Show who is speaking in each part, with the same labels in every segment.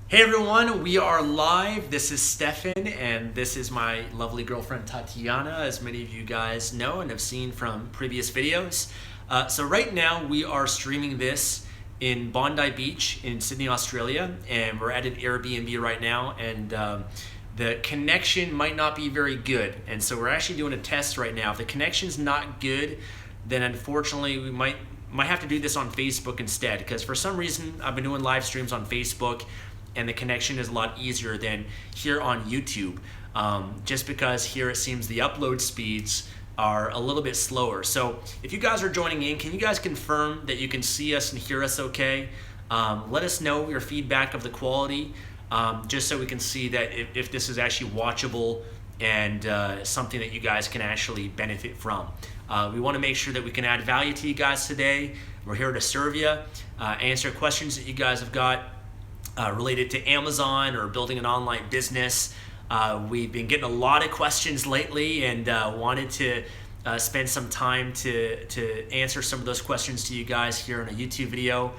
Speaker 1: Hey everyone, we are live. This is Stefan and this is my lovely girlfriend Tatiana, as many of you guys know and have seen from previous videos. So right now we are streaming this in Bondi Beach in Sydney, Australia, and we're at an Airbnb right now, and the connection might not be very good, and so we're actually doing a test right now. If the connection's not good, then unfortunately we might have to do this on Facebook instead, because for some reason I've been doing live streams on Facebook and the connection is a lot easier than here on YouTube, just because here it seems the upload speeds are a little bit slower. So if you guys are joining in, can you guys confirm that you can see us and hear us okay? Let us know your feedback of the quality, just so we can see that if this is actually watchable and something that you guys can actually benefit from. We want to make sure that we can add value to you guys today. We're here to serve you, answer questions that you guys have got related to Amazon or building an online business. We've been getting a lot of questions lately, and wanted to spend some time to answer some of those questions to you guys here in a YouTube video.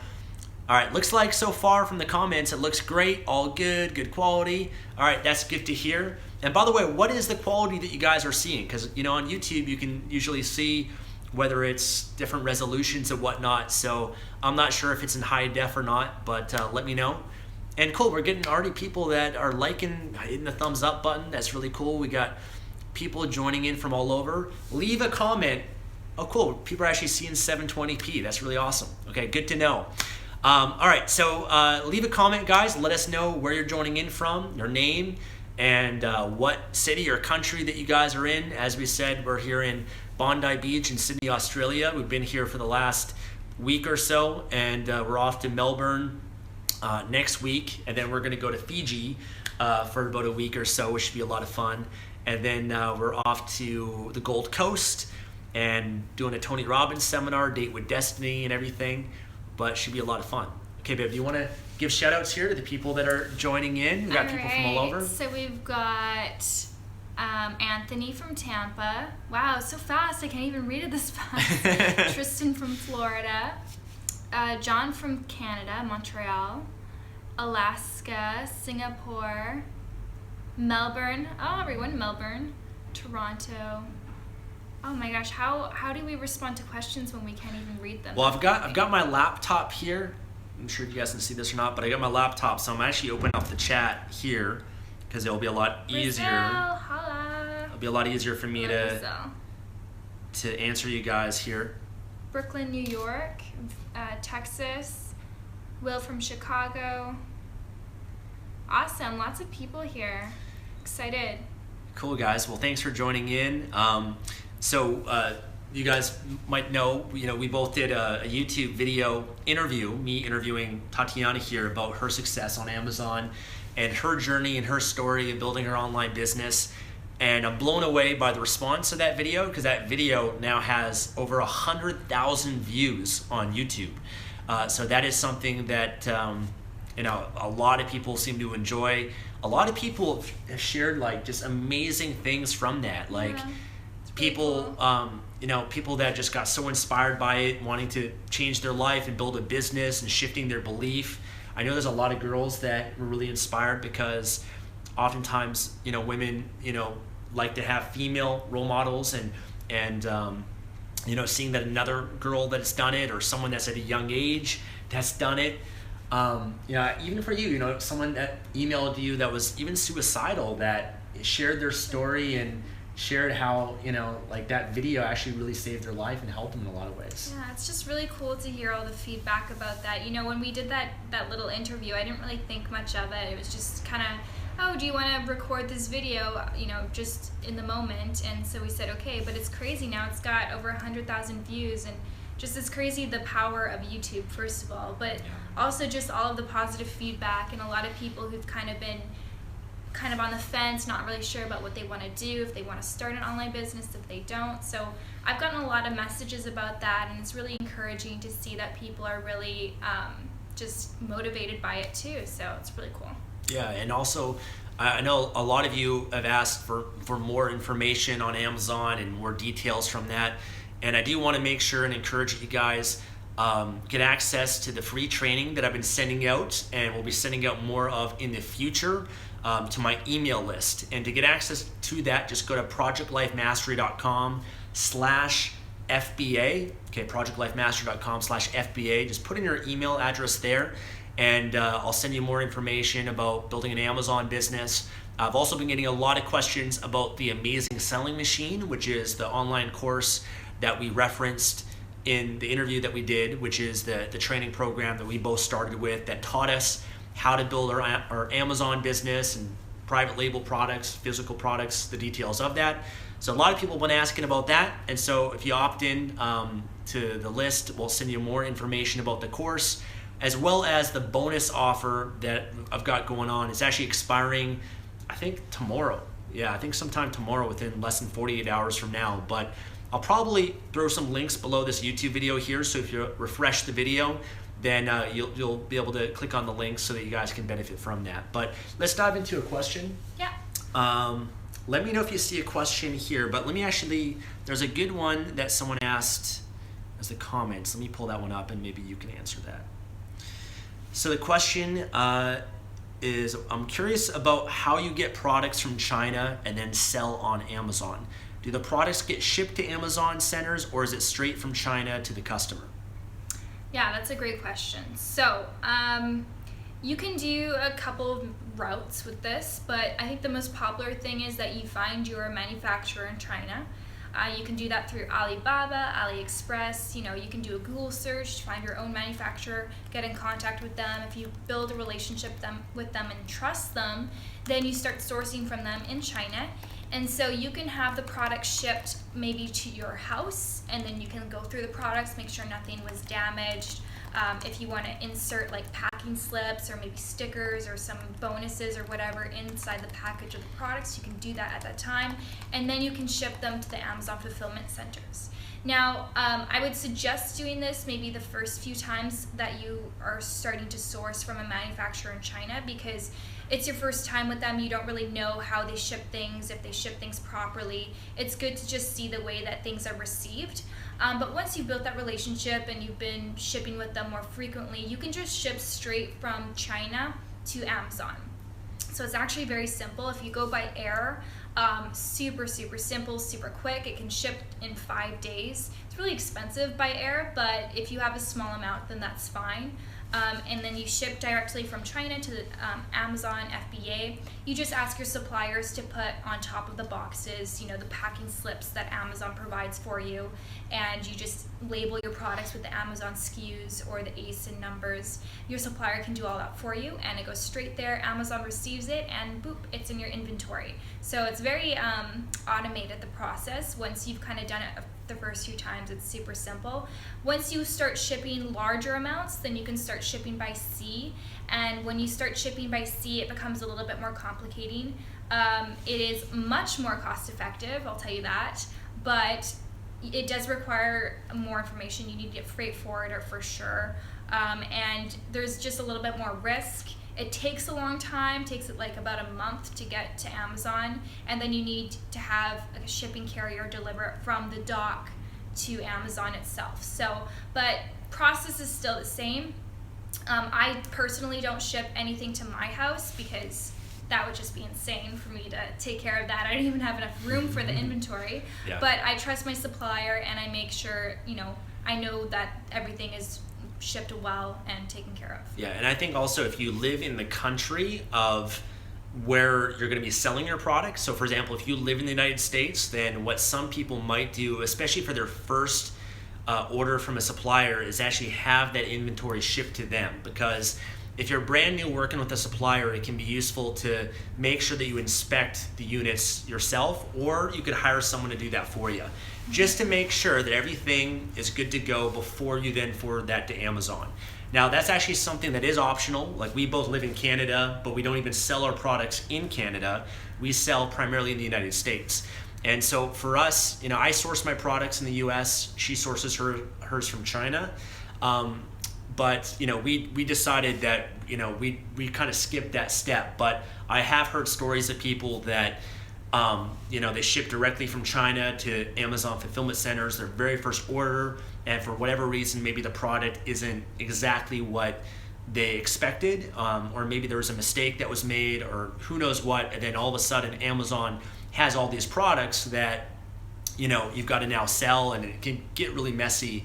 Speaker 1: All right, looks like so far from the comments, it looks great, all good quality. All right, that's good to hear. And by the way, what is the quality that you guys are seeing? Because on YouTube, you can usually see whether it's different resolutions and whatnot. So I'm not sure if it's in high def or not, but let me know. And cool, we're getting already people that are liking, hitting the thumbs up button. That's really cool. We got people joining in from all over. Leave a comment. Oh, cool. People are actually seeing 720p. That's really awesome. Okay, good to know. All right, so leave a comment, guys. Let us know where you're joining in from, your name, and what city or country that you guys are in. As we said, we're here in Bondi Beach in Sydney, Australia. We've been here for the last week or so, and we're off to Melbourne next week, and then we're going to go to Fiji for about a week or so, which should be a lot of fun. And then we're off to the Gold Coast and doing a Tony Robbins seminar, Date with Destiny and everything, but should be a lot of fun. Okay, babe, do you want to give shout outs here to the people that are joining in? We've got people from all over.
Speaker 2: So we've got Anthony from Tampa. Wow, so fast. I can't even read it this fast. Tristan from Florida. John from Canada, Montreal. Alaska, Singapore, Melbourne. Oh, everyone, Melbourne. Toronto. Oh my gosh, how do we respond to questions when we can't even read them?
Speaker 1: Well, I've got my laptop here. I'm sure you guys can see this or not, but I got my laptop, so I'm actually opening up the chat here because it'll be a lot easier.
Speaker 2: Holla.
Speaker 1: It'll be a lot easier for me to answer you guys here.
Speaker 2: Brooklyn, New York, Texas, Will from Chicago. Awesome, lots of people here. Excited.
Speaker 1: Cool, guys. Well, thanks for joining in. So you guys might know, we both did a YouTube video interview, me interviewing Tatiana here about her success on Amazon and her journey and her story of building her online business. And I'm blown away by the response to that video, because that video now has over 100,000 views on YouTube. So that is something that a lot of people seem to enjoy. A lot of people have shared just amazing things from that. People,
Speaker 2: cool.
Speaker 1: People that just got so inspired by it, wanting to change their life and build a business and shifting their belief. I know there's a lot of girls that were really inspired because oftentimes, women, like to have female role models, and seeing that another girl that's done it, or someone that's at a young age that's done it. Even for you, someone that emailed you that was even suicidal, that shared their story and shared how, that video actually really saved their life and helped them in a lot of ways.
Speaker 2: Yeah, it's just really cool to hear all the feedback about that. When we did that little interview, I didn't really think much of it. It was just kind of, oh, do you want to record this video, just in the moment? And so we said, okay, but it's crazy now. It's got over 100,000 views, and just it's crazy the power of YouTube, first of all, but also just all of the positive feedback, and a lot of people who've kind of been on the fence, not really sure about what they want to do, if they want to start an online business, if they don't. So I've gotten a lot of messages about that, and it's really encouraging to see that people are really just motivated by it too. So it's really cool.
Speaker 1: Yeah, and also I know a lot of you have asked for more information on Amazon and more details from that, and I do want to make sure and encourage you guys, get access to the free training that I've been sending out and we'll be sending out more of in the future to my email list. And to get access to that, just go to projectlifemastery.com/FBA. Okay, projectlifemastery.com/FBA. Just put in your email address there, and I'll send you more information about building an Amazon business. I've also been getting a lot of questions about the Amazing Selling Machine, which is the online course that we referenced in the interview that we did, which is the training program that we both started with that taught us how to build our Amazon business and private label products, physical products, the details of that. So a lot of people have been asking about that. And so if you opt in to the list, we'll send you more information about the course, as well as the bonus offer that I've got going on. It's actually expiring, I think, tomorrow. Yeah, I think sometime tomorrow, within less than 48 hours from now. But I'll probably throw some links below this YouTube video here, so if you refresh the video, then you'll be able to click on the links so that you guys can benefit from that. But let's dive into a question.
Speaker 2: Yeah.
Speaker 1: Let me know if you see a question here, but let me actually, there's a good one that someone asked as the comments. Let me pull that one up and maybe you can answer that. So the question is, I'm curious about how you get products from China and then sell on Amazon. Do the products get shipped to Amazon centers, or is it straight from China to the customer?
Speaker 2: Yeah, that's a great question. So you can do a couple of routes with this, but I think the most popular thing is that you find your manufacturer in China. You can do that through Alibaba, AliExpress. You can do a Google search to find your own manufacturer, get in contact with them. If you build a relationship with them and trust them, then you start sourcing from them in China. And so you can have the product shipped maybe to your house, and then you can go through the products, make sure nothing was damaged. If you want to insert like packing slips or maybe stickers or some bonuses or whatever inside the package of the products, you can do that at that time, and then you can ship them to the Amazon fulfillment centers. Now, I would suggest doing this maybe the first few times that you are starting to source from a manufacturer in China, because it's your first time with them. You don't really know how they ship things, if they ship things properly. It's good to just see the way that things are received. But once you've built that relationship and you've been shipping with them more frequently, you can just ship straight from China to Amazon. So it's actually very simple. If you go by air, super simple, super quick. It can ship in 5 days. It's really expensive by air, but if you have a small amount, then that's fine. And then you ship directly from China to the Amazon FBA. You just ask your suppliers to put on top of the boxes, the packing slips that Amazon provides for you, and you just label your products with the Amazon SKUs or the ASIN numbers. Your supplier can do all that for you, and it goes straight there. Amazon receives it, and boop, it's in your inventory. So it's very automated, the process. Once you've kind of done it the first few times, it's super simple. Once you start shipping larger amounts, then you can start shipping by sea. And when you start shipping by sea, it becomes a little bit more complicating. It is much more cost effective, I'll tell you that, but it does require more information. You need to get freight forwarder for sure. And there's just a little bit more risk. It takes a long time, takes it like about a month to get to Amazon, and then you need to have a shipping carrier deliver it from the dock to Amazon itself. So, but process is still the same. I personally don't ship anything to my house because that would just be insane for me to take care of that. I don't even have enough room for the inventory. Yeah. But I trust my supplier, and I make sure, I know that everything is shipped well and taken care of.
Speaker 1: Yeah, and I think also if you live in the country of where you're going to be selling your product, so for example, if you live in the United States, then what some people might do, especially for their first order from a supplier, is actually have that inventory shipped to them. Because if you're brand new working with a supplier, it can be useful to make sure that you inspect the units yourself, or you could hire someone to do that for you, just to make sure that everything is good to go before you then forward that to Amazon. Now, that's actually something that is optional. Like, we both live in Canada, but we don't even sell our products in Canada. We sell primarily in the United States. And so for us, I source my products in the US, she sources hers from China. But we decided that we kind of skipped that step. But I have heard stories of people that they ship directly from China to Amazon fulfillment centers. Their very first order, and for whatever reason, maybe the product isn't exactly what they expected, or maybe there was a mistake that was made, or who knows what, and then all of a sudden Amazon has all these products that you've got to now sell, and it can get really messy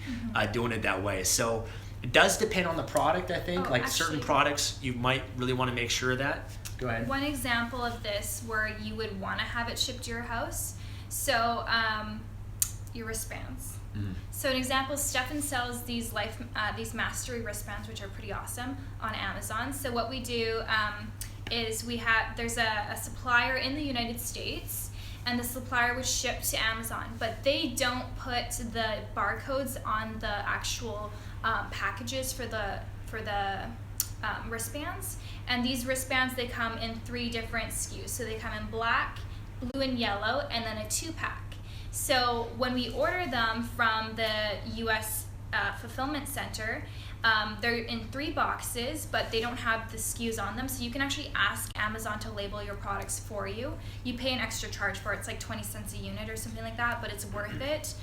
Speaker 1: doing it that way. So it does depend on the product, I think. Certain products you might really want to make sure of that. Go ahead.
Speaker 2: One example of this where you would want to have it shipped to your house, so your wristbands. So an example, Stefan sells these Mastery wristbands, which are pretty awesome, on Amazon. So what we do is there's a supplier in the United States, and the supplier would ship to Amazon, but they don't put the barcodes on the actual packages for the wristbands. And these wristbands, they come in 3 different SKUs. So they come in black, blue, and yellow, and then a 2-pack. So when we order them from the US fulfillment center, they're in 3 boxes, but they don't have the SKUs on them. So you can actually ask Amazon to label your products for you. You pay an extra charge for it. It's like 20 cents a unit or something like that, but it's worth it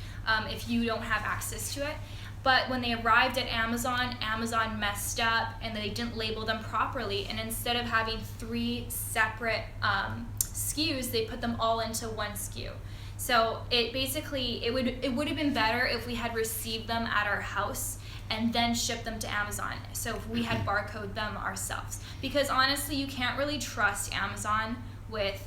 Speaker 2: if you don't have access to it. But when they arrived at Amazon, Amazon messed up and they didn't label them properly. And instead of having 3 separate SKUs, they put them all into 1 SKU. So it would have been better if we had received them at our house and then shipped them to Amazon. So if we had barcoded them ourselves. Because honestly, you can't really trust Amazon with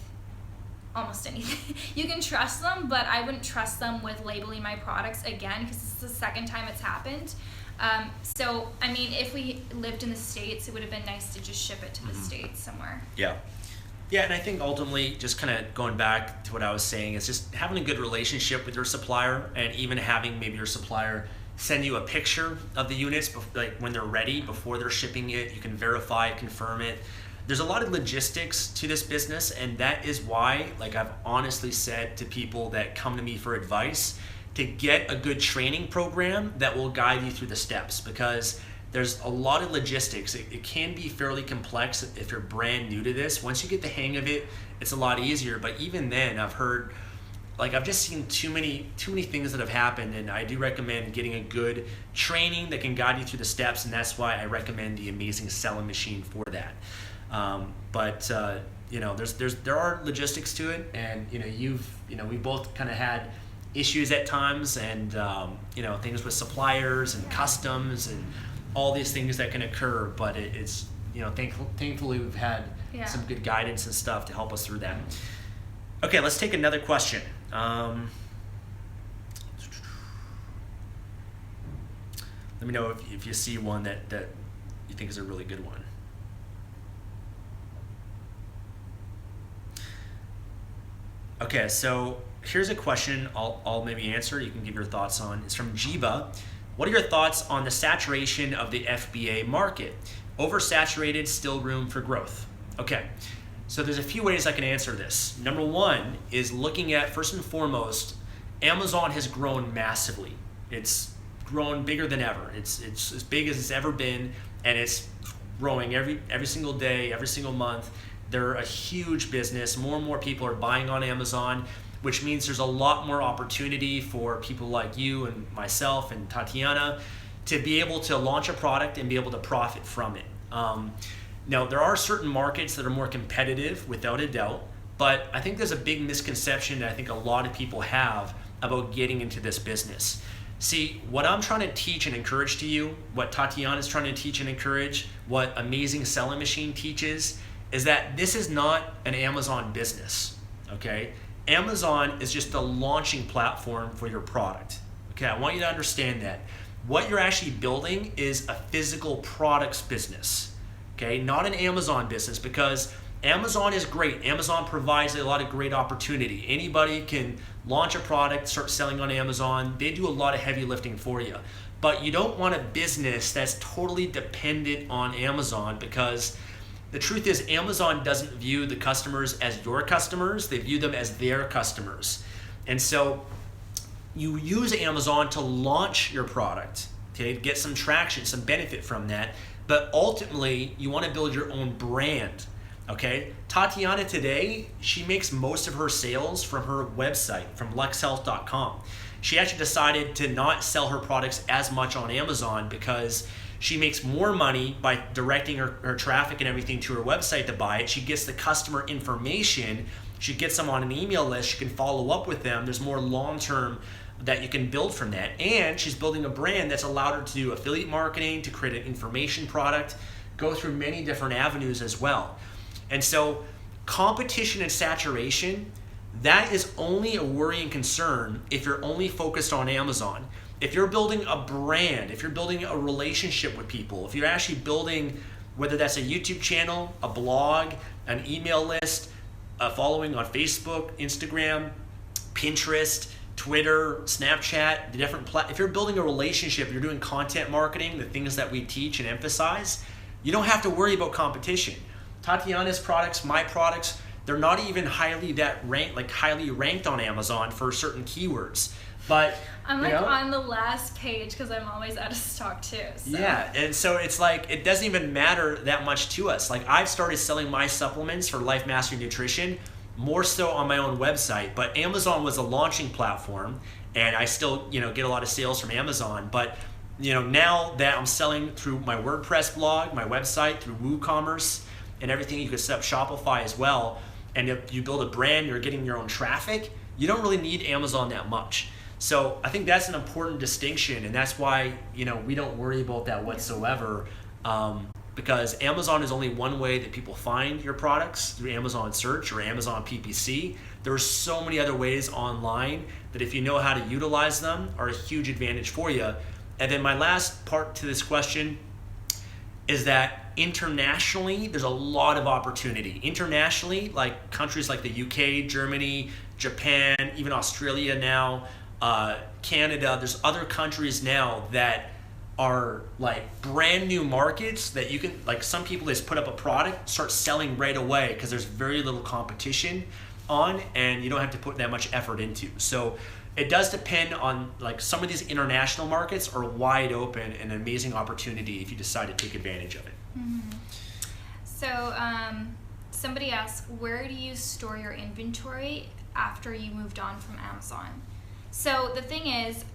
Speaker 2: almost anything. You can trust them, but I wouldn't trust them with labeling my products again, because this is the second time it's happened. So, I mean, if we lived in the States, it would have been nice to just ship it to the States somewhere.
Speaker 1: Yeah. Yeah, and I think ultimately, just kind of going back to what I was saying, is just having a good relationship with your supplier, and even having maybe your supplier send you a picture of the units like when they're ready, before they're shipping it. You can verify, confirm it. There's a lot of logistics to this business, and that is why, like I've honestly said to people that come to me for advice, to get a good training program that will guide you through the steps, because there's a lot of logistics. It can be fairly complex if you're brand new to this. Once you get the hang of it, it's a lot easier. But even then, I've just seen too many things that have happened, and I do recommend getting a good training that can guide you through the steps, and that's why I recommend the Amazing Selling Machine for that. There are logistics to it, and we both kind of had issues at times, and things with suppliers and customs and all these things that can occur. But it's thankfully we've had some good guidance and stuff to help us through that. Okay, let's take another question. Let me know if you see one that you think is a really good one. Okay, so here's a question I'll maybe answer. You can give your thoughts on. It's from Jiba. What are your thoughts on the saturation of the FBA market? Oversaturated, still room for growth? Okay, so there's a few ways I can answer this. Number one is looking at, first and foremost, Amazon has grown massively. It's grown bigger than ever. It's as big as it's ever been, and it's growing every single day, every single month. They're a huge business. More and more people are buying on Amazon, which means there's a lot more opportunity for people like you and myself and Tatiana to be able to launch a product and be able to profit from it. Now, there are certain markets that are more competitive, without a doubt, but I think there's a big misconception that I think a lot of people have about getting into this business. See, what I'm trying to teach and encourage to you, what Tatiana is trying to teach and encourage, what Amazing Selling Machine teaches, is that this is not an Amazon business, okay? Amazon is just a launching platform for your product, okay? I want you to understand that. What you're actually building is a physical products business, okay? Not an Amazon business, because Amazon is great. Amazon provides a lot of great opportunity. Anybody can launch a product, start selling on Amazon. They do a lot of heavy lifting for you. But you don't want a business that's totally dependent on Amazon, because the truth is Amazon doesn't view the customers as your customers. They view them as their customers. And so you use Amazon to launch your product, okay, get some traction, some benefit from that. But ultimately, you want to build your own brand, okay? Tatiana today, she makes most of her sales from her website, from luxhealth.com. she actually decided to not sell her products as much on Amazon because she makes more money by directing her traffic and everything to her website to buy it. She gets the customer information. She gets them on an email list. She can follow up with them. There's more long-term that you can build from that. And she's building a brand that's allowed her to do affiliate marketing, to create an information product, go through many different avenues as well. And so competition and saturation, that is only a worrying concern if you're only focused on Amazon. If you're building a brand, if you're building a relationship with people, if you're actually building, whether that's a YouTube channel, a blog, an email list, a following on Facebook, Instagram, Pinterest, Twitter, Snapchat, the different if you're building a relationship, you're doing content marketing, the things that we teach and emphasize, you don't have to worry about competition. Tatiana's products, my products, they're not even highly ranked on Amazon for certain keywords. But
Speaker 2: I'm like on the last page because I'm always out of stock too. So.
Speaker 1: Yeah, and so it's like it doesn't even matter that much to us. Like I've started selling my supplements for Life Mastery Nutrition more so on my own website, but Amazon was a launching platform, and I still get a lot of sales from Amazon. But now that I'm selling through my WordPress blog, my website, through WooCommerce, and everything, you could set up Shopify as well. And if you build a brand, you're getting your own traffic. You don't really need Amazon that much. So I think that's an important distinction, and that's why we don't worry about that whatsoever, because Amazon is only one way that people find your products, through Amazon search or Amazon PPC. There are so many other ways online that if you know how to utilize them are a huge advantage for you. And then my last part to this question is that internationally, there's a lot of opportunity. Internationally, like countries like the UK, Germany, Japan, even Australia now, Canada, there's other countries now that are like brand new markets that you can, like some people just put up a product, start selling right away because there's very little competition on and you don't have to put that much effort into. So it does depend on, like, some of these international markets are wide open and an amazing opportunity if you decide to take advantage of it.
Speaker 2: Mm-hmm. So somebody asked, where do you store your inventory after you moved on from Amazon? So the thing is,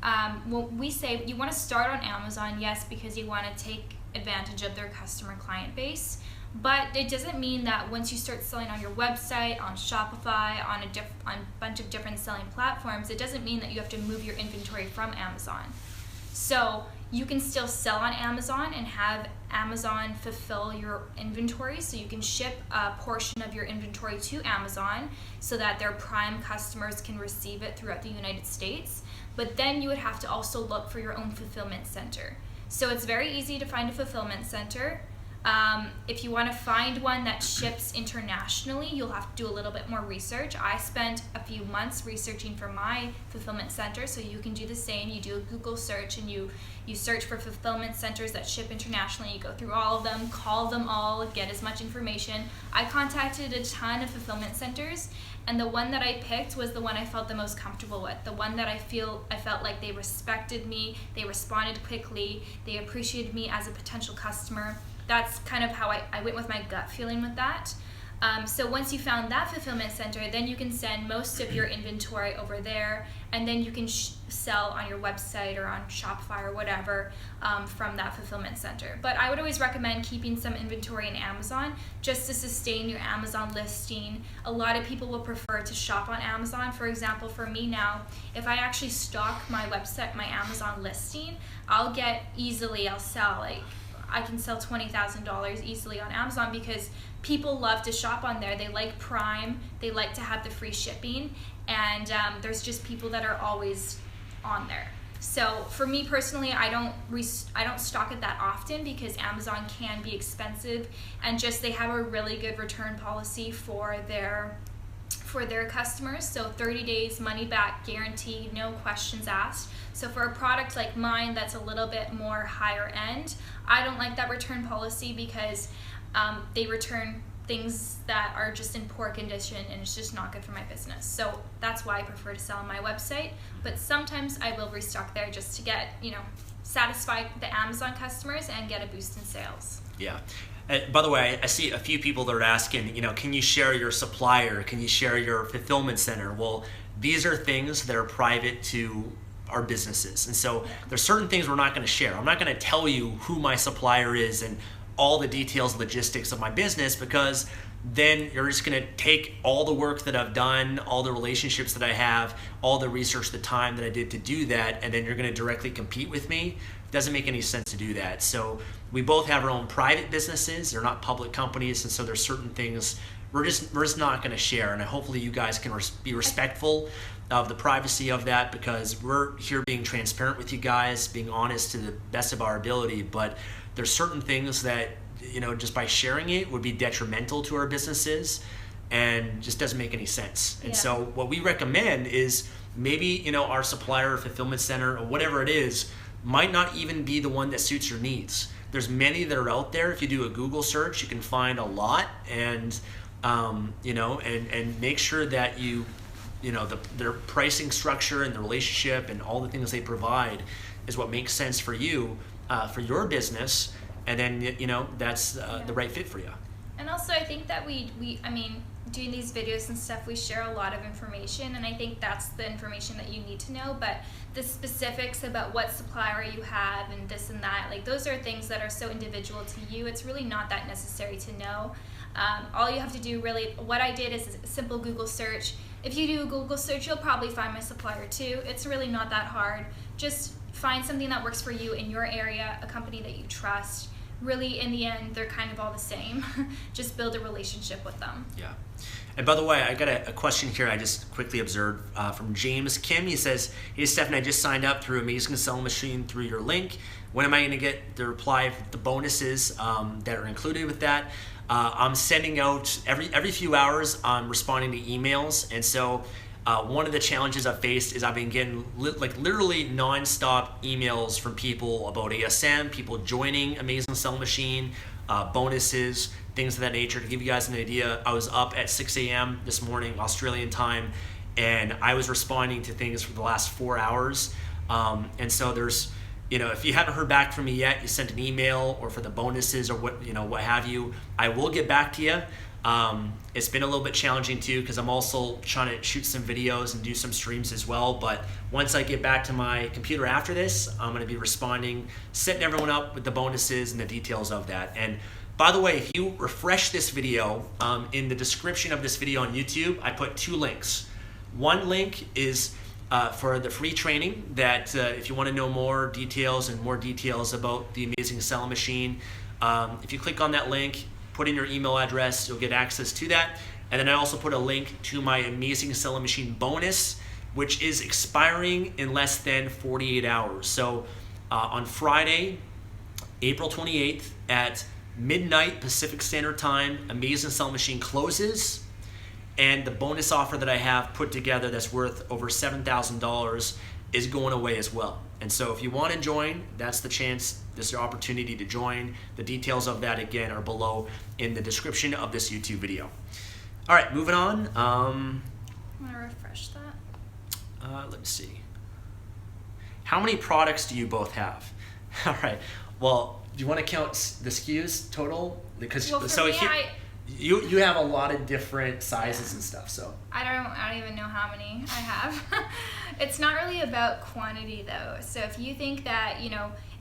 Speaker 2: we say you want to start on Amazon, yes, because you want to take advantage of their customer client base. But it doesn't mean that once you start selling on your website, on Shopify, on a bunch of different selling platforms, it doesn't mean that you have to move your inventory from Amazon. So you can still sell on Amazon and have Amazon fulfill your inventory, so you can ship a portion of your inventory to Amazon so that their Prime customers can receive it throughout the United States. But then you would have to also look for your own fulfillment center. So it's very easy to find a fulfillment center. If you want to find one that ships internationally, you'll have to do a little bit more research. I spent a few months researching for my fulfillment center, so you can do the same. You do a Google search and you search for fulfillment centers that ship internationally. You go through all of them, call them all, get as much information. I contacted a ton of fulfillment centers, and the one that I picked was the one I felt the most comfortable with, the one that I felt like they respected me, they responded quickly, they appreciated me as a potential customer. That's kind of how I went with my gut feeling with that. So once you found that fulfillment center, then you can send most of your inventory over there, and then you can sell on your website or on Shopify or whatever from that fulfillment center. But I would always recommend keeping some inventory in Amazon just to sustain your Amazon listing. A lot of people will prefer to shop on Amazon. For example, for me now, if I actually stock my website, my Amazon listing, I'll sell I can sell $20,000 easily on Amazon because people love to shop on there. They like Prime, they like to have the free shipping, and there's just people that are always on there. So for me personally, I don't stock it that often because Amazon can be expensive, and just they have a really good return policy for their customers. So 30 days money back guarantee, no questions asked. So for a product like mine that's a little bit more higher end, I don't like that return policy because they return things that are just in poor condition, and it's just not good for my business. So that's why I prefer to sell on my website. But sometimes I will restock there just to get, satisfy the Amazon customers and get a boost in sales.
Speaker 1: Yeah. By the way, I see a few people that are asking, can you share your supplier? Can you share your fulfillment center? Well, these are things that are private to our businesses. And so there's certain things we're not going to share. I'm not going to tell you who my supplier is and all the details, logistics of my business, because then you're just going to take all the work that I've done, all the relationships that I have, all the research, the time that I did to do that, and then you're going to directly compete with me. It doesn't make any sense to do that. So we both have our own private businesses. They're not public companies, and so there's certain things we're just not going to share. And hopefully you guys can be respectful of the privacy of that, because we're here being transparent with you guys, being honest to the best of our ability. But there's certain things that, just by sharing it would be detrimental to our businesses and just doesn't make any sense. And so what we recommend is maybe, our supplier or fulfillment center or whatever it is might not even be the one that suits your needs. There's many that are out there. If you do a Google search, you can find a lot, and and make sure that their pricing structure and the relationship and all the things they provide is what makes sense for you, for your business, and then that's the right fit for you.
Speaker 2: And also, I think that we doing these videos and stuff, we share a lot of information, and I think that's the information that you need to know. But the specifics about what supplier you have and this and that, like, those are things that are so individual to you. It's really not that necessary to know. All you have to do, really, what I did is a simple Google search. If you do a Google search, you'll probably find my supplier too. It's really not that hard. Just find something that works for you in your area, a company that you trust. Really, in the end, they're kind of all the same. Just build a relationship with them.
Speaker 1: Yeah. And by the way, I got a question here I just quickly observed from James Kim. He says, "Hey, Stefan, I just signed up through Amazing Selling Machine through your link. When am I going to get the reply of the bonuses that are included with that?" I'm sending out every few hours. I'm responding to emails, and so one of the challenges I've faced is I've been getting literally non-stop emails from people about ASM, people joining Amazing Selling Machine, bonuses, things of that nature. To give you guys an idea, I was up at 6 a.m. this morning, Australian time, and I was responding to things for the last 4 hours. And so there's, if you haven't heard back from me yet, you sent an email or for the bonuses or what have you, I will get back to you. It's been a little bit challenging too, because I'm also trying to shoot some videos and do some streams as well. But once I get back to my computer after this, I'm going to be responding, setting everyone up with the bonuses and the details of that. And by the way, if you refresh this video, in the description of this video on YouTube, I put 2 links. One link is for the free training that if you want to know more details about the Amazing Selling Machine, if you click on that link, put in your email address, you'll get access to that. And then I also put a link to my Amazing Selling Machine bonus, which is expiring in less than 48 hours. So on Friday, April 28th at midnight Pacific Standard Time, Amazing Selling Machine closes, and the bonus offer that I have put together that's worth over $7,000 is going away as well. And so if you want to join, that's the chance, this is your opportunity to join. The details of that, again, are below in the description of this YouTube video. All right, moving on.
Speaker 2: I'm going to refresh that.
Speaker 1: Let me see. How many products do you both have? All right, well, do you want to count the SKUs total? Because you have a lot of different sizes and stuff, so.
Speaker 2: I don't even know how many I have. It's not really about quantity though. So if you think that,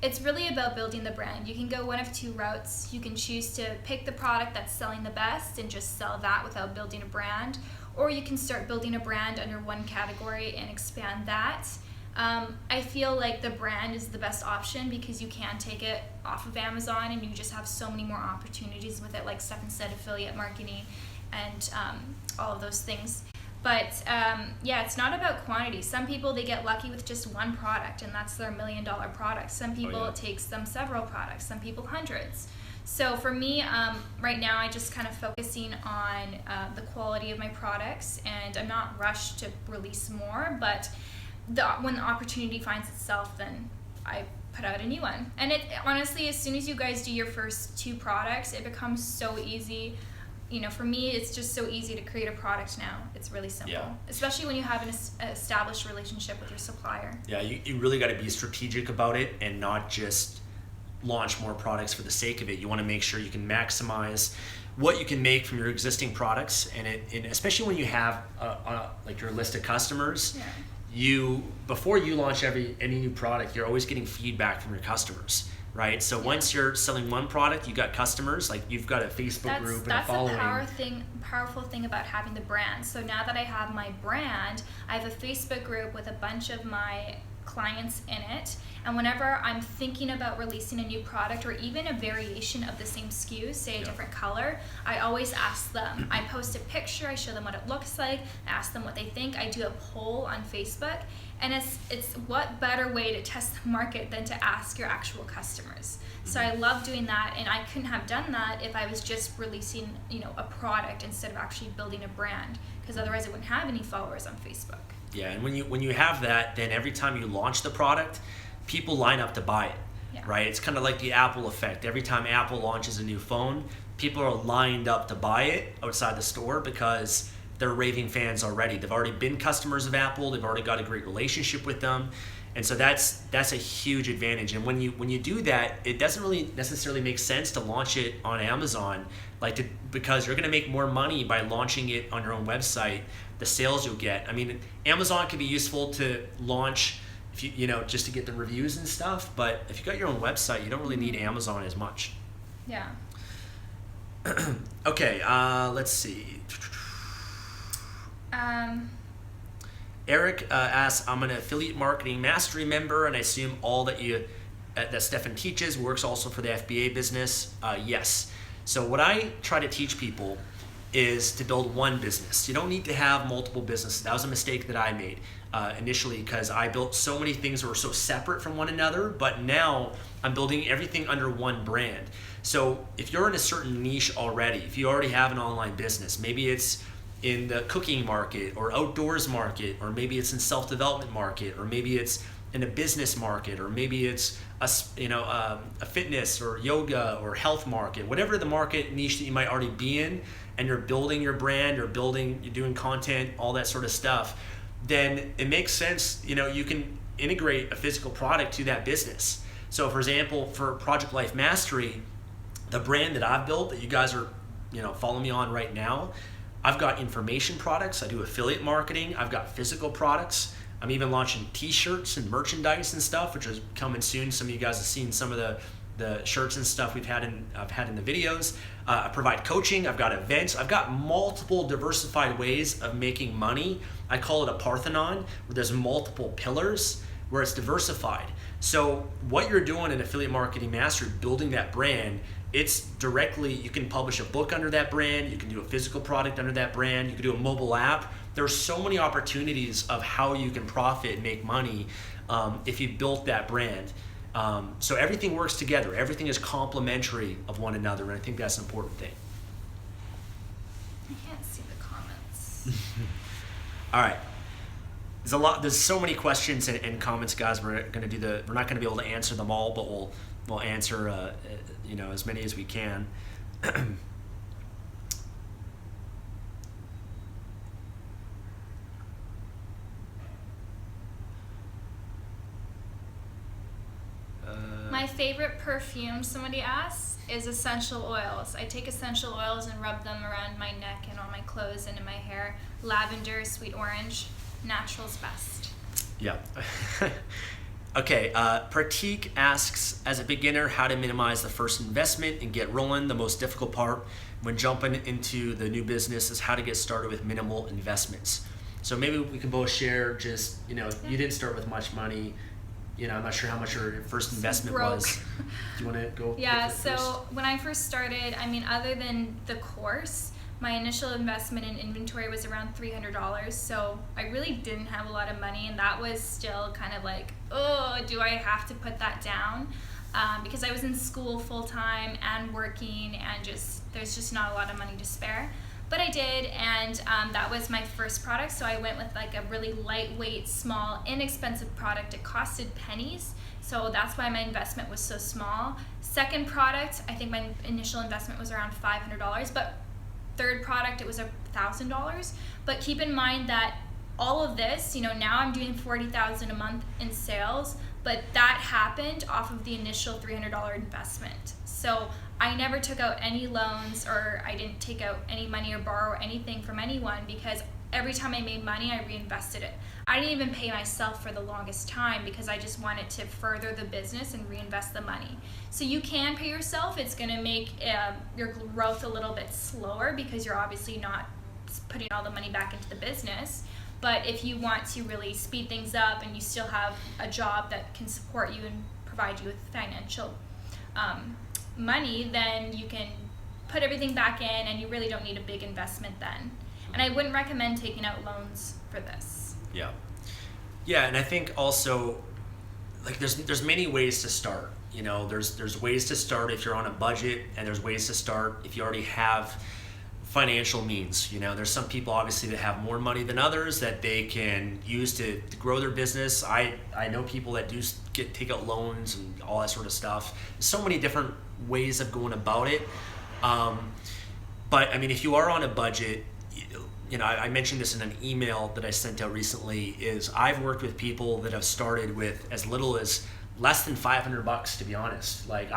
Speaker 2: it's really about building the brand. You can go one of 2 routes. You can choose to pick the product that's selling the best and just sell that without building a brand, or you can start building a brand under one category and expand that. I feel like the brand is the best option because you can take it off of Amazon and you just have so many more opportunities with it, like Stefan said, affiliate marketing and all of those things. But it's not about quantity. Some people, they get lucky with just one product and that's their $1 million product. Some people, it takes them several products, some people hundreds. So for me, right now, I just kind of focusing on the quality of my products, and I'm not rushed to release more, but when the opportunity finds itself, then I put out a new one. And it honestly, as soon as you guys do your first 2 products, it becomes so easy. For me, it's just so easy to create a product now. It's really simple, especially when you have an established relationship with your supplier. Yeah,
Speaker 1: you really got to be strategic about it and not just launch more products for the sake of it. You want to make sure you can maximize what you can make from your existing products, and especially when you have like your list of customers. before you launch any new product, you're always getting feedback from your customers, right? So once you're selling one product, you got customers, like you've got a Facebook group and a following.
Speaker 2: That's the powerful thing about having the brand. So now that I have my brand, I have a Facebook group with a bunch of my clients in it, and whenever I'm thinking about releasing a new product or even a variation of the same SKU, say a different color, I always ask them. I post a picture, I show them what it looks like, I ask them what they think, I do a poll on Facebook, and it's what better way to test the market than to ask your actual customers. So I love doing that, and I couldn't have done that if I was just releasing, a product instead of actually building a brand, because otherwise I wouldn't have any followers on Facebook.
Speaker 1: Yeah, and when you have that, then every time you launch the product, people line up to buy it, right? It's kind of like the Apple effect. Every time Apple launches a new phone, people are lined up to buy it outside the store because they're raving fans already. They've already been customers of Apple. They've already got a great relationship with them. And so that's a huge advantage. And when you do that, it doesn't really necessarily make sense to launch it on Amazon, because you're going to make more money by launching it on your own website. The sales you'll get. I mean, Amazon can be useful to launch, if you just to get the reviews and stuff. But if you got your own website, you don't really need Amazon as much.
Speaker 2: Yeah.
Speaker 1: Okay. Let's see. Eric asks, I'm an affiliate marketing mastery member, and I assume all that Stefan teaches works also for the FBA business. Yes. So what I try to teach people is to build one business. You don't need to have multiple businesses. That was a mistake that I made initially, because I built so many things that were so separate from one another, but now I'm building everything under one brand. So if you're in a certain niche already, if you already have an online business, maybe it's in the cooking market or outdoors market, or maybe it's in self-development market, or maybe it's in a business market, or maybe it's a fitness or yoga or health market, whatever the market niche that you might already be in, and you're building your brand, you're doing content, all that sort of stuff, then it makes sense, you can integrate a physical product to that business. So for example, for Project Life Mastery, the brand that I've built that you guys are, following me on right now, I've got information products, I do affiliate marketing, I've got physical products, I'm even launching t-shirts and merchandise and stuff, which is coming soon. Some of you guys have seen some of the shirts and stuff I've had in the videos. I provide coaching, I've got events, I've got multiple diversified ways of making money. I call it a Parthenon, where there's multiple pillars, where it's diversified. So what you're doing in Affiliate Marketing Mastery, building that brand, it's directly, you can publish a book under that brand, you can do a physical product under that brand, you can do a mobile app. There's so many opportunities of how you can profit and make money if you built that brand. So everything works together. Everything is complementary of one another, and I think that's an important thing.
Speaker 2: I can't see the comments.
Speaker 1: All right. There's so many questions and comments, guys. We're not going to be able to answer them all, but we'll answer as many as we can.
Speaker 2: My favorite perfume, somebody asked, is essential oils. I take essential oils and rub them around my neck and on my clothes and in my hair. Lavender, sweet orange, natural's best.
Speaker 1: Yeah. Okay, Pratik asks, as a beginner, how to minimize the first investment and get rolling. The most difficult part when jumping into the new business is how to get started with minimal investments. So maybe we can both share just, you didn't start with much money. I'm not sure how much your first investment was. Do you want to go?
Speaker 2: Yeah, so when I first started, other than the course, my initial investment in inventory was around $300. So I really didn't have a lot of money, and that was still kind of like, oh, do I have to put that down? Because I was in school full time and working, and there's just not a lot of money to spare. But I did, and that was my first product. So I went with like a really lightweight, small, inexpensive product. It costed pennies, so that's why my investment was so small. Second product, I think my initial investment was around $500, but third product, it was $1,000. But keep in mind that all of this, now I'm doing $40,000 a month in sales, but that happened off of the initial $300 investment. So I never took out any loans, or I didn't take out any money or borrow anything from anyone, because every time I made money, I reinvested it. I didn't even pay myself for the longest time because I just wanted to further the business and reinvest the money. So you can pay yourself. It's going to make your growth a little bit slower because you're obviously not putting all the money back into the business. But if you want to really speed things up and you still have a job that can support you and provide you with financial money, then you can put everything back in and you really don't need a big investment then. And I wouldn't recommend taking out loans for this.
Speaker 1: Yeah. Yeah, and I think also, like, there's many ways to start. You know, there's ways to start if you're on a budget, and there's ways to start if you already have financial means. You know, there's some people obviously that have more money than others that they can use to grow their business. I know people that do take out loans and all that sort of stuff. There's so many different ways of going about it. But I mean, if you are on a budget, you know, I mentioned this in an email that I sent out recently, is I've worked with people that have started with as little as less than $500, to be honest. Like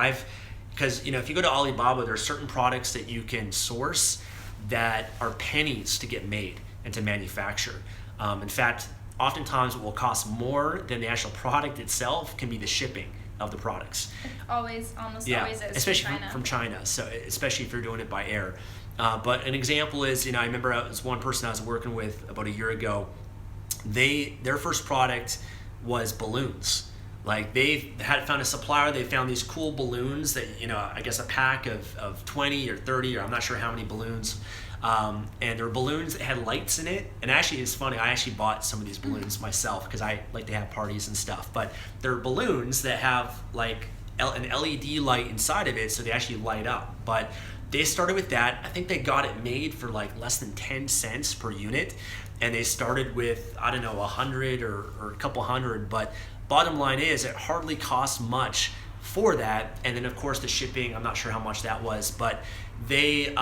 Speaker 1: because, you know, if you go to Alibaba, there are certain products that you can source that are pennies to get made and to manufacture. In fact, oftentimes what will cost more than the actual product itself can be the shipping of the products.
Speaker 2: Almost always is.
Speaker 1: Especially from China. So especially if you're doing it by air. But an example is, you know, I remember there was one person I was working with about a year ago. Their first product was balloons. Like they had found a supplier, they found these cool balloons that, you know, I guess a pack of 20 or 30, or I'm not sure how many balloons. And there were balloons that had lights in it. And actually, it's funny, I actually bought some of these balloons myself because I like to have parties and stuff. But they're balloons that have like an LED light inside of it, so they actually light up. But they started with that. I think they got it made for like less than 10 cents per unit. And they started with, I don't know, 100 or a couple hundred. But bottom line is, it hardly costs much for that. And then of course the shipping, I'm not sure how much that was, but they,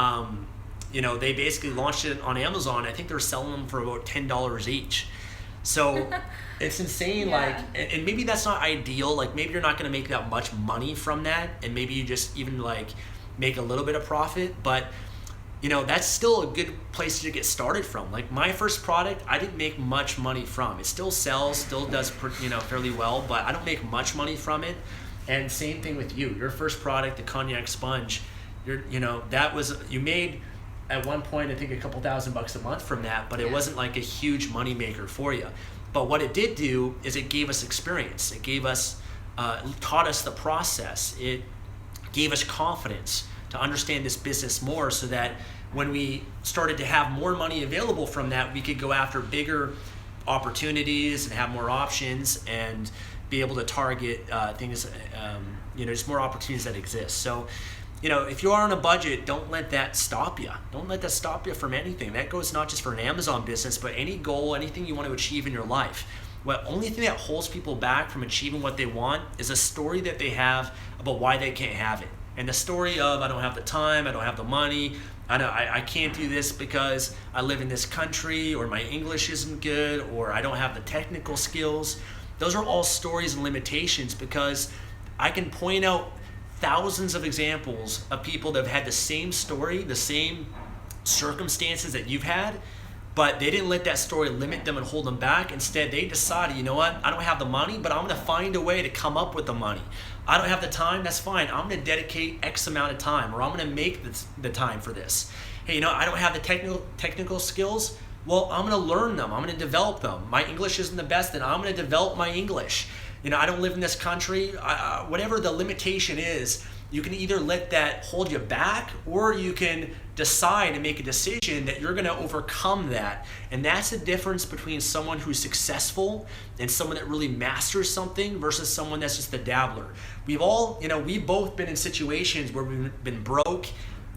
Speaker 1: you know, they basically launched it on Amazon. I think they're selling them for about $10 each. So it's insane.
Speaker 2: Yeah.
Speaker 1: Like, and maybe that's not ideal. Like maybe you're not going to make that much money from that. And maybe you just even like make a little bit of profit, but you know, that's still a good place to get started from. Like my first product, I didn't make much money from. It still sells, still does, you know, fairly well, but I don't make much money from it. And same thing with you. Your first product, the cognac sponge, you know, that was, you made at one point, I think a couple $1,000 a month from that, but it wasn't like a huge money maker for you. But what it did do is it gave us experience. It gave us, taught us the process. It gave us confidence to understand this business more, so that when we started to have more money available from that, we could go after bigger opportunities and have more options and be able to target things, you know, just more opportunities that exist. So, you know, if you are on a budget, don't let that stop you. Don't let that stop you from anything. That goes not just for an Amazon business, but any goal, anything you want to achieve in your life. The only thing that holds people back from achieving what they want is a story that they have about why they can't have it. And the story of, I don't have the time, I don't have the money, I can't do this because I live in this country, or my English isn't good, or I don't have the technical skills. Those are all stories and limitations, because I can point out thousands of examples of people that have had the same story, the same circumstances that you've had, but they didn't let that story limit them and hold them back. Instead, they decided, you know what, I don't have the money, but I'm going to find a way to come up with the money. I don't have the time, that's fine. I'm going to dedicate X amount of time, or I'm going to make the time for this. Hey, you know, I don't have the technical skills. Well, I'm going to learn them. I'm going to develop them. My English isn't the best, then I'm going to develop my English. You know, I don't live in this country. Whatever the limitation is, you can either let that hold you back, or you can decide and make a decision that you're going to overcome that. And that's the difference between someone who's successful and someone that really masters something versus someone that's just a dabbler. We've both been in situations where we've been broke,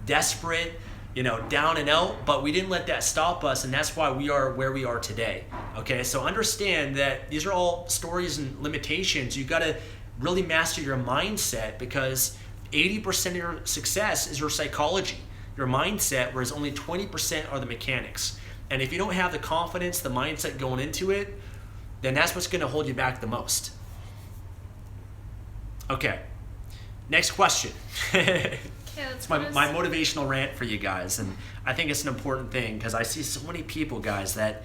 Speaker 1: desperate, you know, down and out, but we didn't let that stop us, and that's why we are where we are today. Okay, so understand that these are all stories and limitations. You got to really master your mindset, because 80% of your success is your psychology, your mindset, whereas only 20% are the mechanics. And if you don't have the confidence, the mindset going into it, then that's what's going to hold you back the most. Okay, next question.
Speaker 2: Yeah,
Speaker 1: it's my motivational rant for you guys, and I think it's an important thing because I see so many people, guys, that